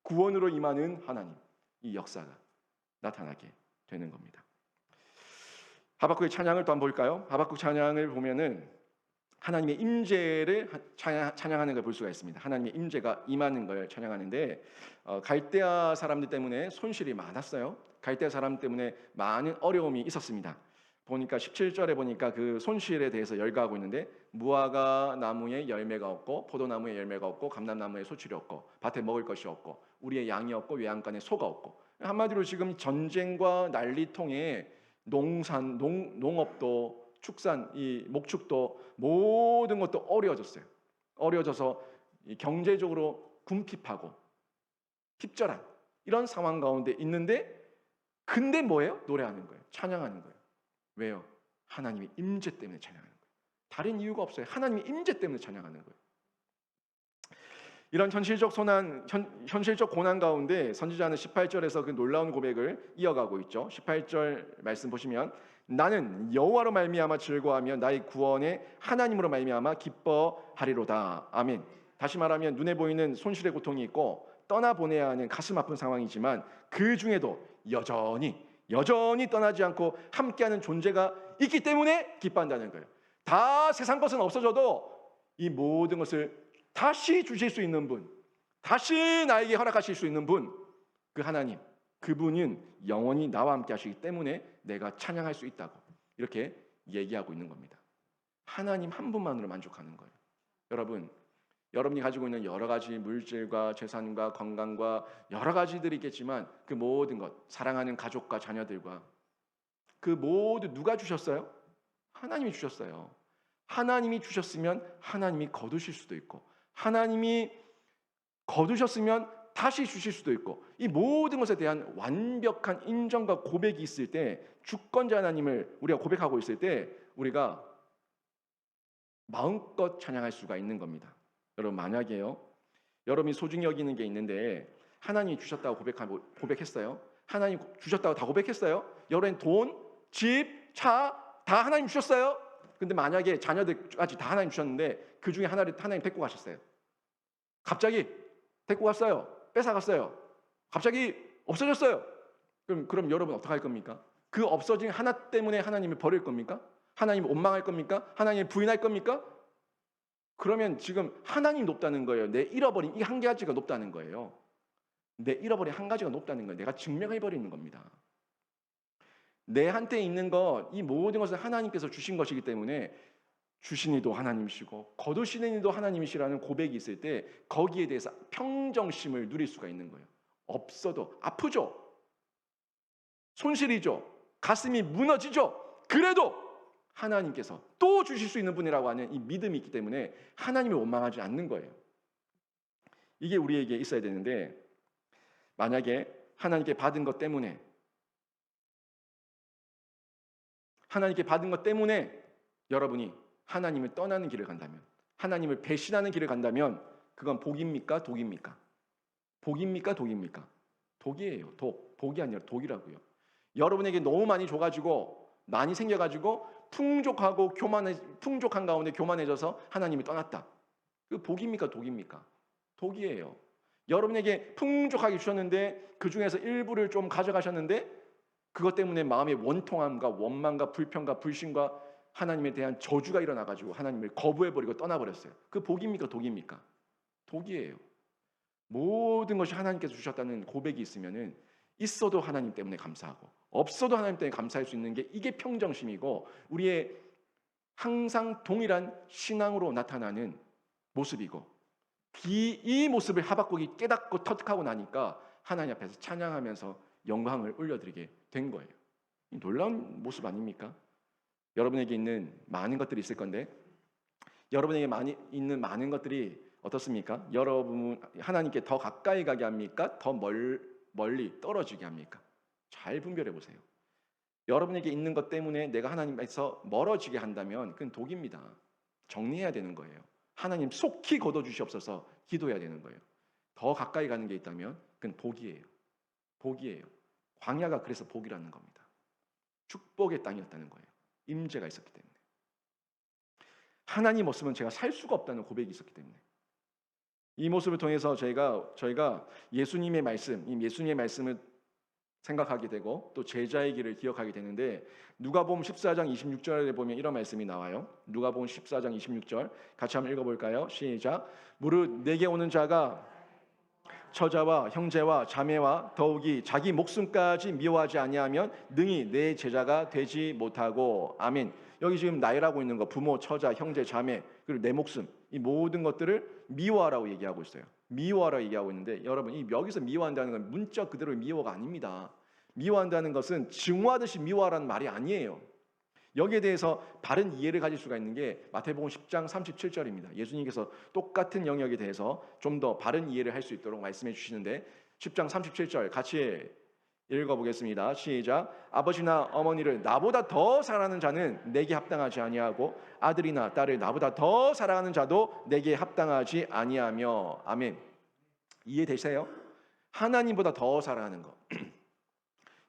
S1: 구원으로 임하는 하나님, 이 역사가 나타나게 되는 겁니다. 하박국의 찬양을 또 한번 볼까요? 하박국 찬양을 보면은 하나님의 임재를 찬양하는 걸 볼 수가 있습니다. 하나님의 임재가 임하는 걸 찬양하는데, 갈대아 사람들 때문에 손실이 많았어요. 갈대아 사람 때문에 많은 어려움이 있었습니다. 보니까 17절에 보니까 그 손실에 대해서 열거하고 있는데, 무화과 나무에 열매가 없고 포도나무에 열매가 없고 감람나무에 소출이 없고 밭에 먹을 것이 없고 우리의 양이 없고 외양간에 소가 없고, 한마디로 지금 전쟁과 난리통에 농업도 축산, 이 목축도 모든 것도 어려워졌어요. 어려워져서 경제적으로 궁핍하고 핍절한 이런 상황 가운데 있는데, 근데 뭐예요? 노래하는 거예요. 찬양하는 거예요. 왜요? 하나님의 임재 때문에 찬양하는 거예요. 다른 이유가 없어요. 하나님의 임재 때문에 찬양하는 거예요. 이런 현실적 고난 가운데 선지자는 18절에서 그 놀라운 고백을 이어가고 있죠. 18절 말씀 보시면, 나는 여호와로 말미암아 즐거워하며 나의 구원의 하나님으로 말미암아 기뻐하리로다. 아멘. 다시 말하면 눈에 보이는 손실의 고통이 있고 떠나보내야 하는 가슴 아픈 상황이지만 그 중에도 여전히 떠나지 않고 함께하는 존재가 있기 때문에 기뻐한다는 거예요. 다 세상 것은 없어져도 이 모든 것을 다시 주실 수 있는 분, 다시 나에게 허락하실 수 있는 분, 그 하나님, 그분은 영원히 나와 함께 하시기 때문에 내가 찬양할 수 있다고 이렇게 얘기하고 있는 겁니다. 하나님 한 분만으로 만족하는 거예요. 여러분이 가지고 있는 여러 가지 물질과 재산과 건강과 여러 가지들이 있겠지만 그 모든 것, 사랑하는 가족과 자녀들과 그 모두 누가 주셨어요? 하나님이 주셨어요. 하나님이 주셨으면 하나님이 거두실 수도 있고, 하나님이 거두셨으면 다시 주실 수도 있고, 이 모든 것에 대한 완벽한 인정과 고백이 있을 때, 주권자 하나님을 우리가 고백하고 있을 때 우리가 마음껏 찬양할 수가 있는 겁니다. 여러분, 만약에요, 여러분이 소중히 여기는 게 있는데 하나님이 주셨다고 고백했어요. 하나님 주셨다고 다 고백했어요. 여러분 돈, 집, 차 다 하나님 주셨어요. 근데 만약에 자녀들까지 다 하나님 주셨는데 그 중에 하나를 하나님 데리고 가셨어요. 갑자기 데리고 갔어요. 뺏어갔어요. 갑자기 없어졌어요. 그럼 여러분 어떡할 겁니까? 그 없어진 하나 때문에 하나님을 버릴 겁니까? 하나님을 원망할 겁니까? 하나님을 부인할 겁니까? 그러면 지금 하나님 높다는 거예요. 내 잃어버린 이 한 가지가 높다는 거예요. 내 잃어버린 한 가지가 높다는 거예요. 내가 증명해버리는 겁니다. 내한테 있는 것, 이 모든 것을 하나님께서 주신 것이기 때문에 주신 이도 하나님이시고 거두시는 이도 하나님이시라는 고백이 있을 때 거기에 대해서 평정심을 누릴 수가 있는 거예요. 없어도 아프죠. 손실이죠. 가슴이 무너지죠. 그래도 하나님께서 또 주실 수 있는 분이라고 하는 이 믿음이 있기 때문에 하나님을 원망하지 않는 거예요. 이게 우리에게 있어야 되는데, 만약에 하나님께 받은 것 때문에 여러분이 하나님을 떠나는 길을 간다면, 하나님을 배신하는 길을 간다면 그건 복입니까? 독입니까? 복입니까? 독입니까? 독이에요. 복이 아니라 독이라고요. 여러분에게 너무 많이 줘가지고 많이 생겨가지고 풍족한 가운데 교만해져서 하나님을 떠났다. 그 복입니까? 독입니까? 독이에요. 여러분에게 풍족하게 주셨는데 그 중에서 일부를 좀 가져가셨는데 그것 때문에 마음의 원통함과 원망과 불평과 불신과 하나님에 대한 저주가 일어나가지고 하나님을 거부해버리고 떠나버렸어요. 그 복입니까? 독입니까? 독이에요. 모든 것이 하나님께서 주셨다는 고백이 있으면은 있어도 하나님 때문에 감사하고 없어도 하나님 때문에 감사할 수 있는 게 이게 평정심이고 우리의 항상 동일한 신앙으로 나타나는 모습이고, 이 모습을 하박국이 깨닫고 터득하고 나니까 하나님 앞에서 찬양하면서 영광을 올려드리게 된 거예요. 놀라운 모습 아닙니까? 여러분에게 있는 많은 것들이 있을 건데 여러분에게 있는 많은 것들이 어떻습니까? 여러분 하나님께 더 가까이 가게 합니까? 더 멀리 떨어지게 합니까? 잘 분별해 보세요. 여러분에게 있는 것 때문에 내가 하나님에서 멀어지게 한다면 그건 독입니다. 정리해야 되는 거예요. 하나님 속히 거둬주시옵소서 기도해야 되는 거예요. 더 가까이 가는 게 있다면 그건 복이에요. 복이에요. 광야가 그래서 복이라는 겁니다. 축복의 땅이었다는 거예요. 임재가 있었기 때문에. 하나님 없으면 제가 살 수가 없다는 고백이 있었기 때문에. 이 모습을 통해서 저희가 예수님의 말씀을 생각하게 되고 또 제자의 길을 기억하게 되는데, 누가복음 14장 26절에 보면 이런 말씀이 나와요. 누가복음 14장 26절 같이 한번 읽어볼까요? 시작. 무릇 내게 오는 자가 처자와 형제와 자매와 더욱이 자기 목숨까지 미워하지 아니하면 능히 내 제자가 되지 못하고. 아멘. 여기 지금 나열하고 있는 거, 부모, 처자, 형제, 자매, 그리고 내 목숨, 이 모든 것들을 미워하라고 얘기하고 있어요. 미워하라고 얘기하고 있는데, 여러분 이 여기서 미워한다는 건 문자 그대로의 미워가 아닙니다. 미워한다는 것은 증오하듯이 미워하라는 말이 아니에요. 여기에 대해서 바른 이해를 가질 수가 있는 게 마태복음 10장 37절입니다. 예수님께서 똑같은 영역에 대해서 좀 더 바른 이해를 할 수 있도록 말씀해 주시는데 10장 37절 같이 읽어보겠습니다. 시작. 아버지나 어머니를 나보다 더 사랑하는 자는 내게 합당하지 아니하고 아들이나 딸을 나보다 더 사랑하는 자도 내게 합당하지 아니하며. 아멘. 이해되세요? 하나님보다 더 사랑하는 것,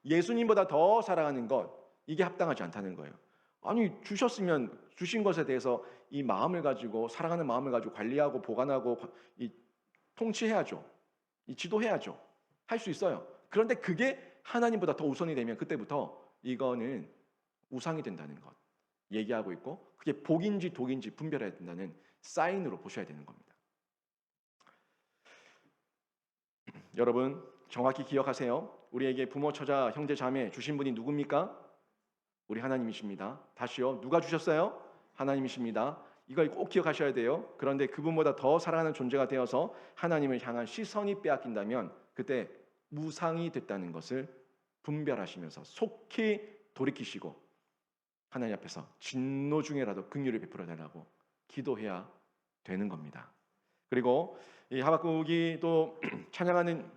S1: 예수님보다 더 사랑하는 것, 이게 합당하지 않다는 거예요. 아니, 주셨으면 주신 것에 대해서 이 마음을 가지고, 사랑하는 마음을 가지고 관리하고 보관하고 이 통치해야죠. 이 지도해야죠. 할 수 있어요. 그런데 그게 하나님보다 더 우선이 되면 그때부터 이거는 우상이 된다는 것 얘기하고 있고, 그게 복인지 독인지 분별해야 된다는 사인으로 보셔야 되는 겁니다. 여러분 정확히 기억하세요. 우리에게 부모, 처자, 형제, 자매 주신 분이 누굽니까? 우리 하나님이십니다. 다시요. 누가 주셨어요? 하나님이십니다. 이걸 꼭 기억하셔야 돼요. 그런데 그분보다 더 사랑하는 존재가 되어서 하나님을 향한 시선이 빼앗긴다면 그때 무상이 됐다는 것을 분별하시면서 속히 돌이키시고 하나님 앞에서 진노 중에라도 긍휼을 베풀어 달라고 기도해야 되는 겁니다. 그리고 이 하박국이 또 찬양하는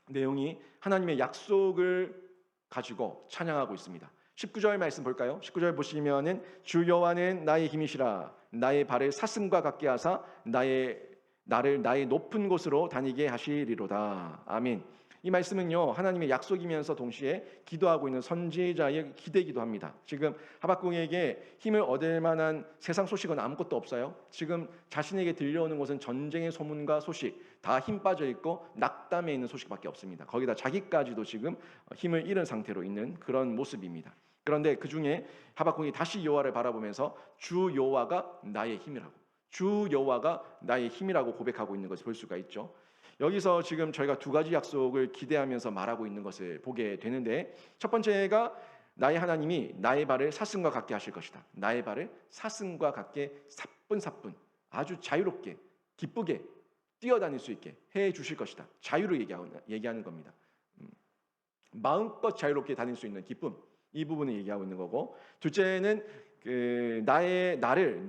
S1: 내용이 하나님의 약속을 가지고 찬양하고 있습니다. 19절 말씀 볼까요? 19절 보시면은 주 여호와는 나의 힘이시라 나의 발을 사슴과 같게 하사 나를 나의 높은 곳으로 다니게 하시리로다. 아멘. 이 말씀은요 하나님의 약속이면서 동시에 기도하고 있는 선지자의 기대기도 합니다. 지금 하박국에게 힘을 얻을 만한 세상 소식은 아무것도 없어요. 지금 자신에게 들려오는 것은 전쟁의 소문과 소식, 다 힘 빠져 있고 낙담해 있는 소식밖에 없습니다. 거기다 자기까지도 지금 힘을 잃은 상태로 있는 그런 모습입니다. 그런데 그 중에 하박국이 다시 여호와를 바라보면서 주 여호와가 나의 힘이라고, 주 여호와가 나의 힘이라고 고백하고 있는 것을 볼 수가 있죠. 여기서 지금 저희가 두 가지 약속을 기대하면서 말하고 있는 것을 보게 되는데, 첫 번째가 나의 하나님이 나의 발을 사슴과 같게 하실 것이다. 나의 발을 사슴과 같게 사뿐사뿐 아주 자유롭게 기쁘게 뛰어다닐 수 있게 해 주실 것이다. 자유를 얘기하는 겁니다. 마음껏 자유롭게 다닐 수 있는 기쁨, 이 부분을 얘기하고 있는 거고, 둘째는 나를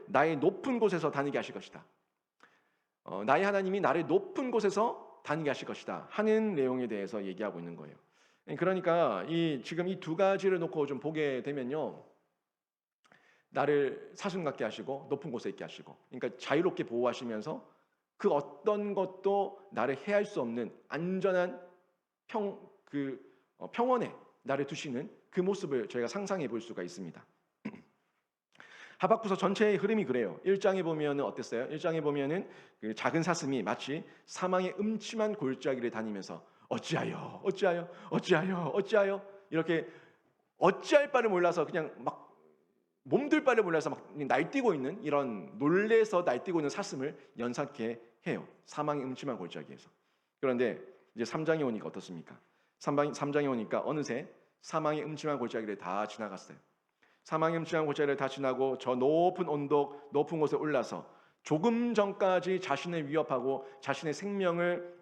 S1: 나의 높은 곳에서 다니게 하실 것이다. 나의 하나님이 나를 높은 곳에서 다니게 하실 것이다 하는 내용에 대해서 얘기하고 있는 거예요. 그러니까 지금 이 두 가지를 놓고 좀 보게 되면요, 나를 사슴 같게 하시고 높은 곳에 있게 하시고, 그러니까 자유롭게 보호하시면서 그 어떤 것도 나를 해할 수 없는 안전한 평원에 나를 두시는 그 모습을 저희가 상상해 볼 수가 있습니다. 하박국서 전체의 흐름이 그래요. 1장에 보면은 어땠어요? 1장에 보면은 그 작은 사슴이 마치 사망의 음침한 골짜기를 다니면서 어찌하여 이렇게 어찌할 바를 몰라서 그냥 막 몸둘 바를 몰라서 막 날뛰고 있는, 이런 놀래서 날뛰고 있는 사슴을 연상케 해요. 사망의 음침한 골짜기에서. 그런데 이제 3장에 오니까 어떻습니까? 3장에 오니까 어느새 사망의 음침한 골짜기를 다 지나갔어요. 사망의 음침한 골짜기를 다 지나고 저 높은 언덕, 높은 곳에 올라서 조금 전까지 자신을 위협하고 자신의 생명을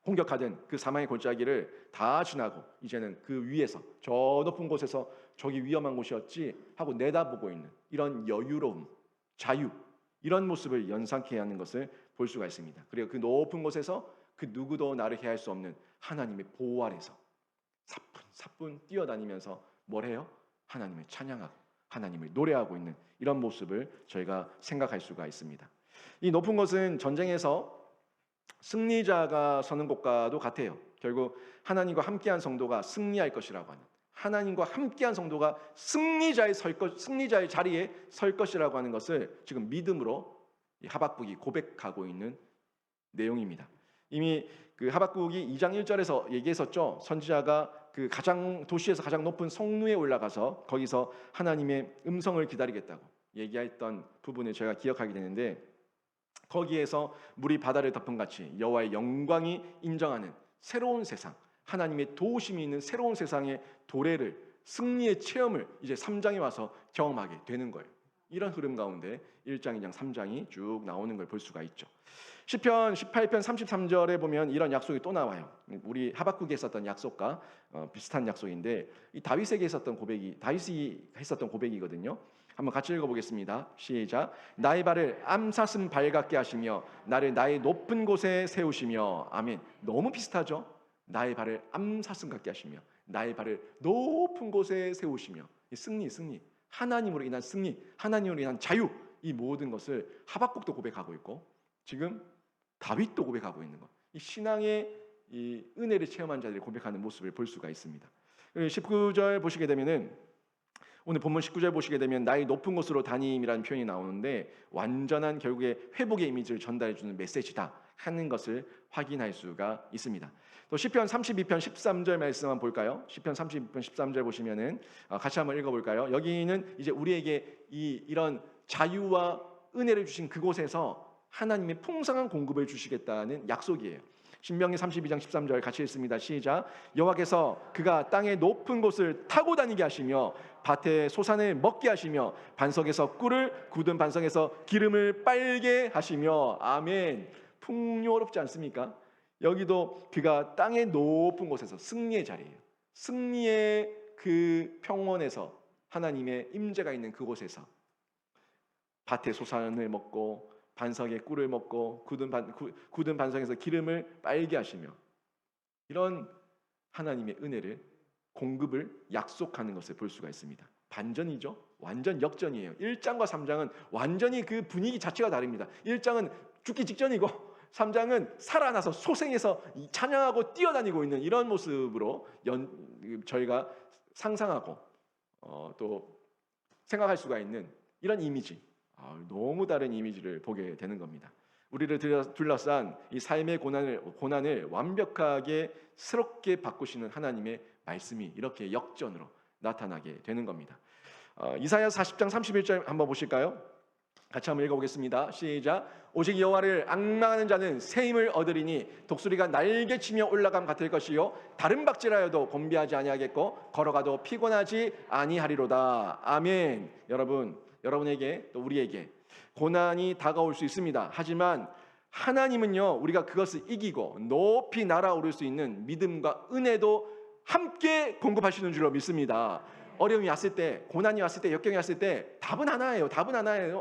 S1: 공격하던 그 사망의 골짜기를 다 지나고 이제는 그 위에서, 저 높은 곳에서 저기 위험한 곳이었지 하고 내다보고 있는 이런 여유로움, 자유, 이런 모습을 연상케 하는 것을 볼 수가 있습니다. 그리고 그 높은 곳에서 그 누구도 나를 해할 수 없는 하나님의 보호 아래서 사뿐사뿐 뛰어다니면서 뭘 해요? 하나님을 찬양하고 하나님을 노래하고 있는 이런 모습을 저희가 생각할 수가 있습니다. 이 높은 곳은 전쟁에서 승리자가 서는 곳과도 같아요. 결국 하나님과 함께한 성도가 승리할 것이라고 하는, 하나님과 함께한 성도가 승리자의 자리에 설 것이라고 하는 것을 지금 믿음으로 하박국이 고백하고 있는 내용입니다. 이미 그 하박국이 2장 1절에서 얘기했었죠. 선지자가 그 도시에서 가장 높은 성루에 올라가서 거기서 하나님의 음성을 기다리겠다고 얘기했던 부분을 제가 기억하게 되는데, 거기에서 물이 바다를 덮은 같이 여호와의 영광이 인정하는 새로운 세상, 하나님의 도우심이 있는 새로운 세상의 도래를, 승리의 체험을 이제 3장에 와서 경험하게 되는 거예요. 이런 흐름 가운데 1장, 2장, 3장이 쭉 나오는 걸 볼 수가 있죠. 시편 18편 33절에 보면 이런 약속이 또 나와요. 우리 하박국에 있었던 약속과 비슷한 약속인데 이 다윗에게 있었던 고백이 다윗이 했었던 고백이거든요. 한번 같이 읽어보겠습니다. 시작. 나의 발을 암사슴 발 같게 하시며 나를 나의 높은 곳에 세우시며. 아멘. 너무 비슷하죠? 나의 발을 암사슴 같게 하시며 나의 발을 높은 곳에 세우시며. 이 승리, 하나님으로 인한 승리, 하나님으로 인한 자유, 이 모든 것을 하박국도 고백하고 있고 지금 다윗도 고백하고 있는 것. 이 신앙의 이 은혜를 체험한 자들이 고백하는 모습을 볼 수가 있습니다. 19절 보시게 되면은 오늘 본문 19절 보시게 되면 나의 높은 곳으로 다님이라는 표현이 나오는데 완전한 결국에 회복의 이미지를 전달해 주는 메시지다 하는 것을 확인할 수가 있습니다. 또 시편 32편 13절 말씀 한번 볼까요? 시편 32편 13절 보시면은 같이 한번 읽어볼까요? 여기는 이제 우리에게 이런 자유와 은혜를 주신 그곳에서 하나님의 풍성한 공급을 주시겠다는 약속이에요. 신명기 32장 13절 같이 읽습니다. 시작. 여호와께서 그가 땅의 높은 곳을 타고 다니게 하시며 밭에 소산을 먹게 하시며 반석에서 꿀을 굳은 반석에서 기름을 빨게 하시며. 아멘. 풍요롭지 않습니까? 여기도 그가 땅의 높은 곳에서 승리의 자리예요. 승리의 그 평원에서 하나님의 임재가 있는 그곳에서 밭에 소산을 먹고 반석의 꿀을 먹고 굳은 반석에서 기름을 빨게 하시며 이런 하나님의 은혜를 공급을 약속하는 것을 볼 수가 있습니다. 반전이죠. 완전 역전이에요. 1장과 3장은 완전히 그 분위기 자체가 다릅니다. 1장은 죽기 직전이고 3장은 살아나서 소생해서 찬양하고 뛰어다니고 있는 이런 모습으로 저희가 상상하고 또 생각할 수가 있는 이런 이미지, 너무 다른 이미지를 보게 되는 겁니다. 우리를 둘러싼 이 삶의 고난을 완벽하게 새롭게 바꾸시는 하나님의 말씀이 이렇게 역전으로 나타나게 되는 겁니다. 이사야 40장 31절 한번 보실까요? 같이 한번 읽어보겠습니다. 시작. 오직 여호와를 앙망하는 자는 새 힘을 얻으리니 독수리가 날개치며 올라감 같을 것이요 다른 박질하여도 곤비하지 아니하겠고 걸어가도 피곤하지 아니하리로다. 아멘. 여러분에게 또 우리에게 고난이 다가올 수 있습니다. 하지만 하나님은요 우리가 그것을 이기고 높이 날아오를 수 있는 믿음과 은혜도 함께 공급하시는 줄로 믿습니다. 어려움이 왔을 때, 고난이 왔을 때, 역경이 왔을 때 답은 하나예요.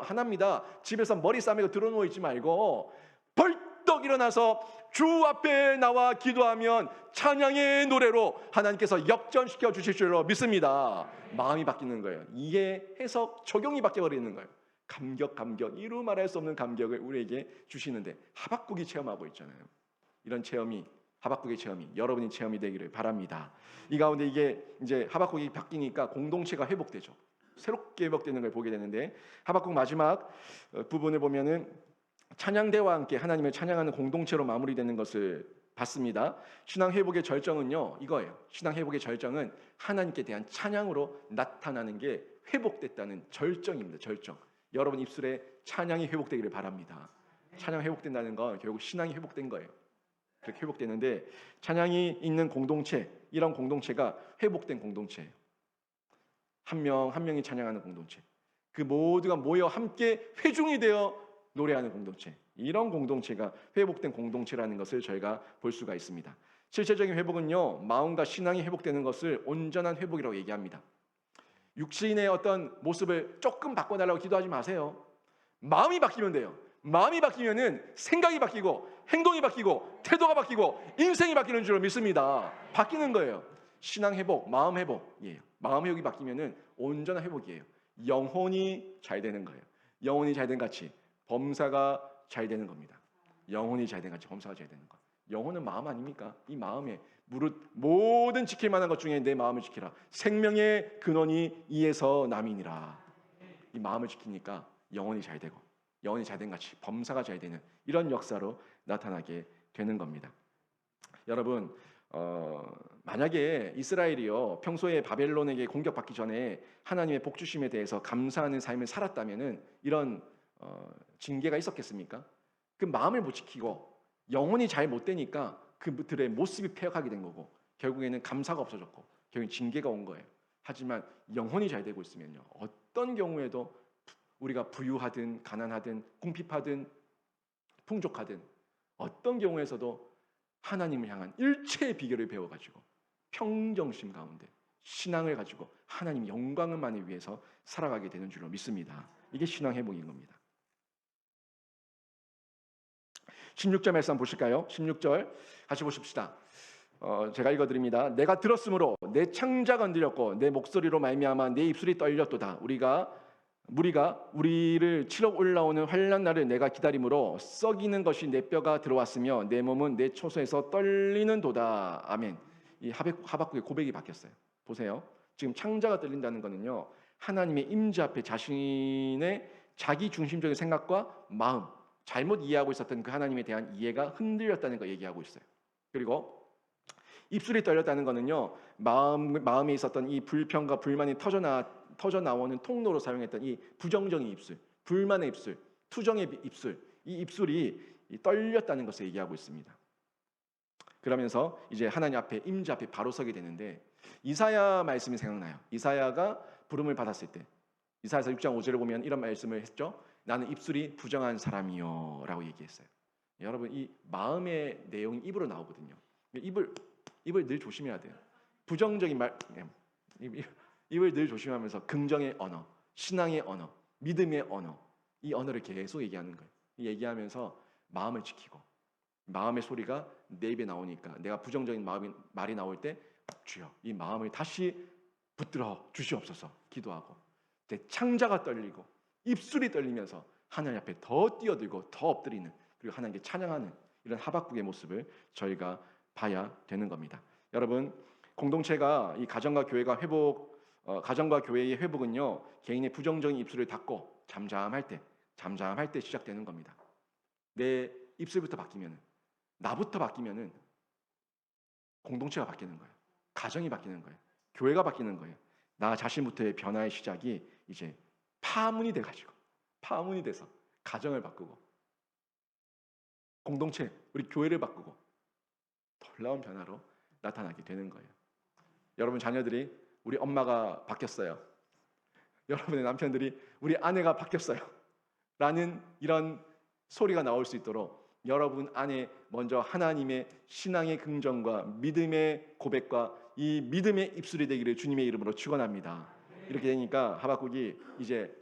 S1: 하나입니다. 집에서 머리 싸매고 들어누워 있지 말고 벌떡 일어나서 주 앞에 나와 기도하면 찬양의 노래로 하나님께서 역전시켜 주실 줄로 믿습니다. 마음이 바뀌는 거예요. 이게 해석, 적용이 바뀌어버리는 거예요. 감격, 이루 말할 수 없는 감격을 우리에게 주시는데 하박국이 체험하고 있잖아요. 이런 체험이 하박국의 체험이 여러분의 체험이 되기를 바랍니다. 이 가운데 이게 이제 하박국이 바뀌니까 공동체가 회복되죠. 새롭게 회복되는 걸 보게 되는데 하박국 마지막 부분을 보면은 찬양대와 함께 하나님을 찬양하는 공동체로 마무리되는 것을 봤습니다. 신앙 회복의 절정은요 이거예요. 신앙 회복의 절정은 하나님께 대한 찬양으로 나타나는 게 회복됐다는 절정입니다. 절정. 여러분 입술에 찬양이 회복되기를 바랍니다. 찬양 회복된다는 건 결국 신앙이 회복된 거예요. 그렇게 회복되는데 찬양이 있는 공동체, 이런 공동체가 회복된 공동체예요. 한 명 한 명이 찬양하는 공동체, 그 모두가 모여 함께 회중이 되어 노래하는 공동체, 이런 공동체가 회복된 공동체라는 것을 저희가 볼 수가 있습니다. 실체적인 회복은요 마음과 신앙이 회복되는 것을 온전한 회복이라고 얘기합니다. 육신의 어떤 모습을 조금 바꿔달라고 기도하지 마세요. 마음이 바뀌면 돼요. 마음이 바뀌면은 생각이 바뀌고 행동이 바뀌고 태도가 바뀌고 인생이 바뀌는 줄로 믿습니다. 바뀌는 거예요. 신앙 회복, 마음 회복이에요. 마음 회복이 바뀌면은 온전한 회복이에요. 영혼이 잘 되는 거예요. 영혼이 잘 된 같이 범사가 잘 되는 겁니다. 영혼이 잘 된 같이 범사가 잘 되는 거. 영혼은 마음 아닙니까? 이 마음에 모든 지킬 만한 것 중에 내 마음을 지키라. 생명의 근원이 이에서 남이니라. 이 마음을 지키니까 영혼이 잘 되고 영혼이 잘 된 같이 범사가 잘 되는 이런 역사로 나타나게 되는 겁니다. 여러분 만약에 이스라엘이요 평소에 바벨론에게 공격받기 전에 하나님의 복주심에 대해서 감사하는 삶을 살았다면은 이런 징계가 있었겠습니까? 그 마음을 못 지키고 영혼이 잘 못 되니까 그들의 모습이 폐역하게 된 거고 결국에는 감사가 없어졌고 결국엔 징계가 온 거예요. 하지만 영혼이 잘 되고 있으면요 어떤 경우에도 우리가 부유하든 가난하든 궁핍하든 풍족하든 어떤 경우에서도 하나님을 향한 일체의 비결을 배워가지고 평정심 가운데 신앙을 가지고 하나님 영광을만을 위해서 살아가게 되는 줄로 믿습니다. 이게 신앙 회복인 겁니다. 16절 말씀 보실까요? 16절 같이 보십시다. 제가 읽어드립니다. 내가 들었으므로 내 창자가 흔들렸고 내 목소리로 말미암아 내 입술이 떨렸도다. 무리가 우리를 치러 올라오는 환난 날을 내가 기다림으로 썩이는 것이 내 뼈가 들어왔으며 내 몸은 내 초소에서 떨리는도다. 아멘. 이 하박국의 고백이 바뀌었어요. 보세요. 지금 창자가 떨린다는 거는요, 하나님의 임재 앞에 자신의 자기 중심적인 생각과 마음, 잘못 이해하고 있었던 그 하나님에 대한 이해가 흔들렸다는 거 얘기하고 있어요. 그리고 입술이 떨렸다는 거는요, 마음에 있었던 이 불평과 불만이 터져 나오는 통로로 사용했던 이 부정적인 입술, 불만의 입술, 투정의 입술, 이 입술이 떨렸다는 것을 얘기하고 있습니다. 그러면서 이제 하나님 앞에 임재 앞에 바로 서게 되는데, 이사야 말씀이 생각나요. 이사야가 부름을 받았을 때 이사야서 6장 5절을 보면 이런 말씀을 했죠. 나는 입술이 부정한 사람이요 라고 얘기했어요. 여러분, 이 마음의 내용이 입으로 나오거든요. 입을 늘 조심해야 돼요. 부정적인 말, 입을 늘 조심하면서 긍정의 언어, 신앙의 언어, 믿음의 언어, 이 언어를 계속 얘기하는 거예요. 얘기하면서 마음을 지키고, 마음의 소리가 내 입에 나오니까 내가 부정적인 말이 나올 때 주여 이 마음을 다시 붙들어 주시옵소서 기도하고, 내 창자가 떨리고 입술이 떨리면서 하나님 앞에 더 뛰어들고 더 엎드리는, 그리고 하나님께 찬양하는 이런 하박국의 모습을 저희가 봐야 되는 겁니다. 여러분, 공동체가 이 가정과 교회의 회복은요, 개인의 부정적인 입술을 닫고 잠잠할 때 시작되는 겁니다. 내 입술부터 바뀌면, 나부터 바뀌면은 공동체가 바뀌는 거예요. 가정이 바뀌는 거예요. 교회가 바뀌는 거예요. 나 자신부터의 변화의 시작이 이제 파문이 돼서 가정을 바꾸고, 공동체, 우리 교회를 바꾸고 놀라운 변화로 나타나게 되는 거예요. 여러분 자녀들이 우리 엄마가 바뀌었어요. 여러분의 남편들이 우리 아내가 바뀌었어요. 라는 이런 소리가 나올 수 있도록 여러분 안에 먼저 하나님의 신앙의 긍정과 믿음의 고백과 이 믿음의 입술이 되기를 주님의 이름으로 축원합니다. 이렇게 되니까 하박국이 이제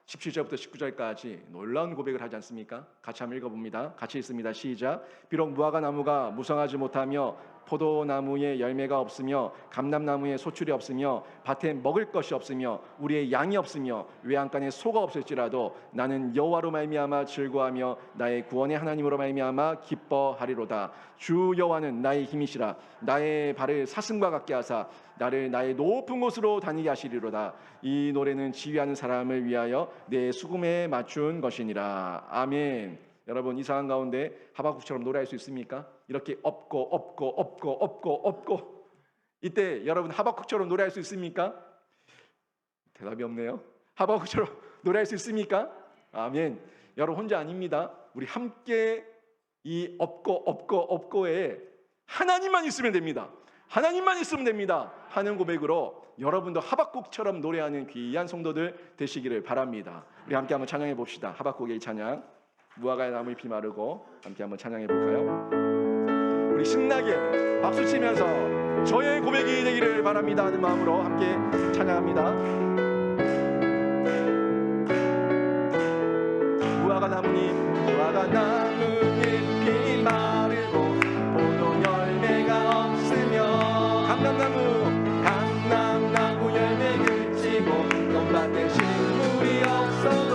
S1: 17절부터 19절까지 놀라운 고백을 하지 않습니까? 같이 한번 읽어봅니다. 같이 읽습니다. 시작. 비록 무화과 나무가 무성하지 못하며 포도나무에 열매가 없으며 감람나무에 소출이 없으며 밭에 먹을 것이 없으며 우리의 양이 없으며 외양간에 소가 없을지라도 나는 여호와로 말미암아 즐거하며 나의 구원의 하나님으로 말미암아 기뻐하리로다. 주 여호와는 나의 힘이시라. 나의 발을 사슴과 같게 하사 나를 나의 높은 곳으로 다니게 하시리로다. 이 노래는 지휘하는 사람을 위하여 내 수금에 맞춘 것이니라. 아멘. 여러분, 이 상황 가운데 하박국처럼 노래할 수 있습니까? 이렇게 엎고 이때 여러분 하박국처럼 노래할 수 있습니까? 대답이 없네요. 하박국처럼 노래할 수 있습니까? 아멘. 여러분 혼자 아닙니다. 우리 함께 이 엎고에 하나님만 있으면 됩니다. 하나님만 있으면 됩니다 하는 고백으로 여러분도 하박국처럼 노래하는 귀한 성도들 되시기를 바랍니다. 우리 함께 한번 찬양해 봅시다. 하박국의 찬양, 무화과의 나무 잎이 마르고, 함께 한번 찬양해 볼까요? 우리 신나게 박수 치면서 저의 고백이 되기를 바랍니다 하는 마음으로 함께 찬양합니다. 무화과 나뭇잎이 마르고 포도 열매가 없으며 감람나무 열매 그치고 논밭에 식물이 없어도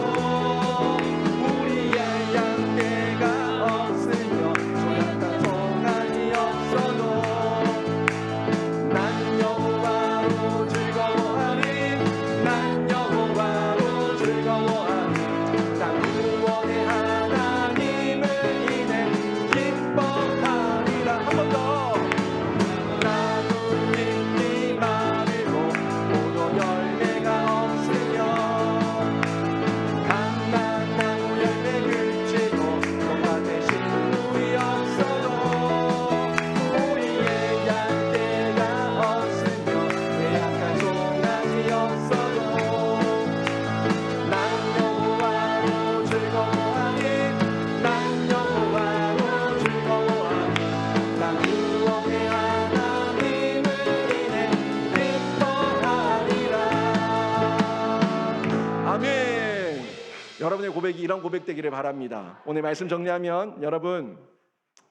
S1: 우리의 양떼가 없으며 소약한 소간이 없어도 난 여호와로 즐거워하리. 난 여호와로 즐거워하리. 난 구원의 하나님을 여러분의 고백이 이런 고백되기를 바랍니다. 오늘 말씀 정리하면 여러분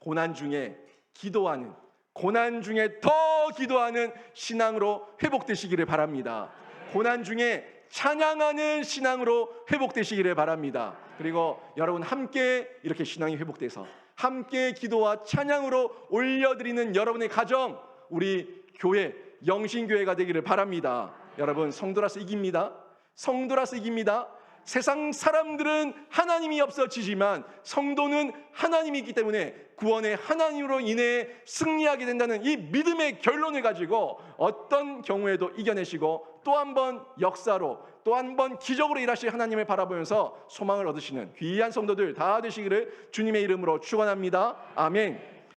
S1: 고난 중에 기도하는, 고난 중에 더 기도하는 신앙으로 회복되시기를 바랍니다. 고난 중에 찬양하는 신앙으로 회복되시기를 바랍니다. 그리고 여러분 함께 이렇게 신앙이 회복돼서 함께 기도와 찬양으로 올려드리는 여러분의 가정, 우리 교회, 영신교회가 되기를 바랍니다. 여러분 성도라서 이깁니다. 성도라서 이깁니다. 세상 사람들은 하나님이 없어지지만 성도는 하나님이 있기 때문에 구원의 하나님으로 인해 승리하게 된다는 이 믿음의 결론을 가지고 어떤 경우에도 이겨내시고 또 한 번 역사로, 또 한 번 기적으로 일하실 하나님을 바라보면서 소망을 얻으시는 귀한 성도들 다 되시기를 주님의 이름으로 축원합니다. 아멘.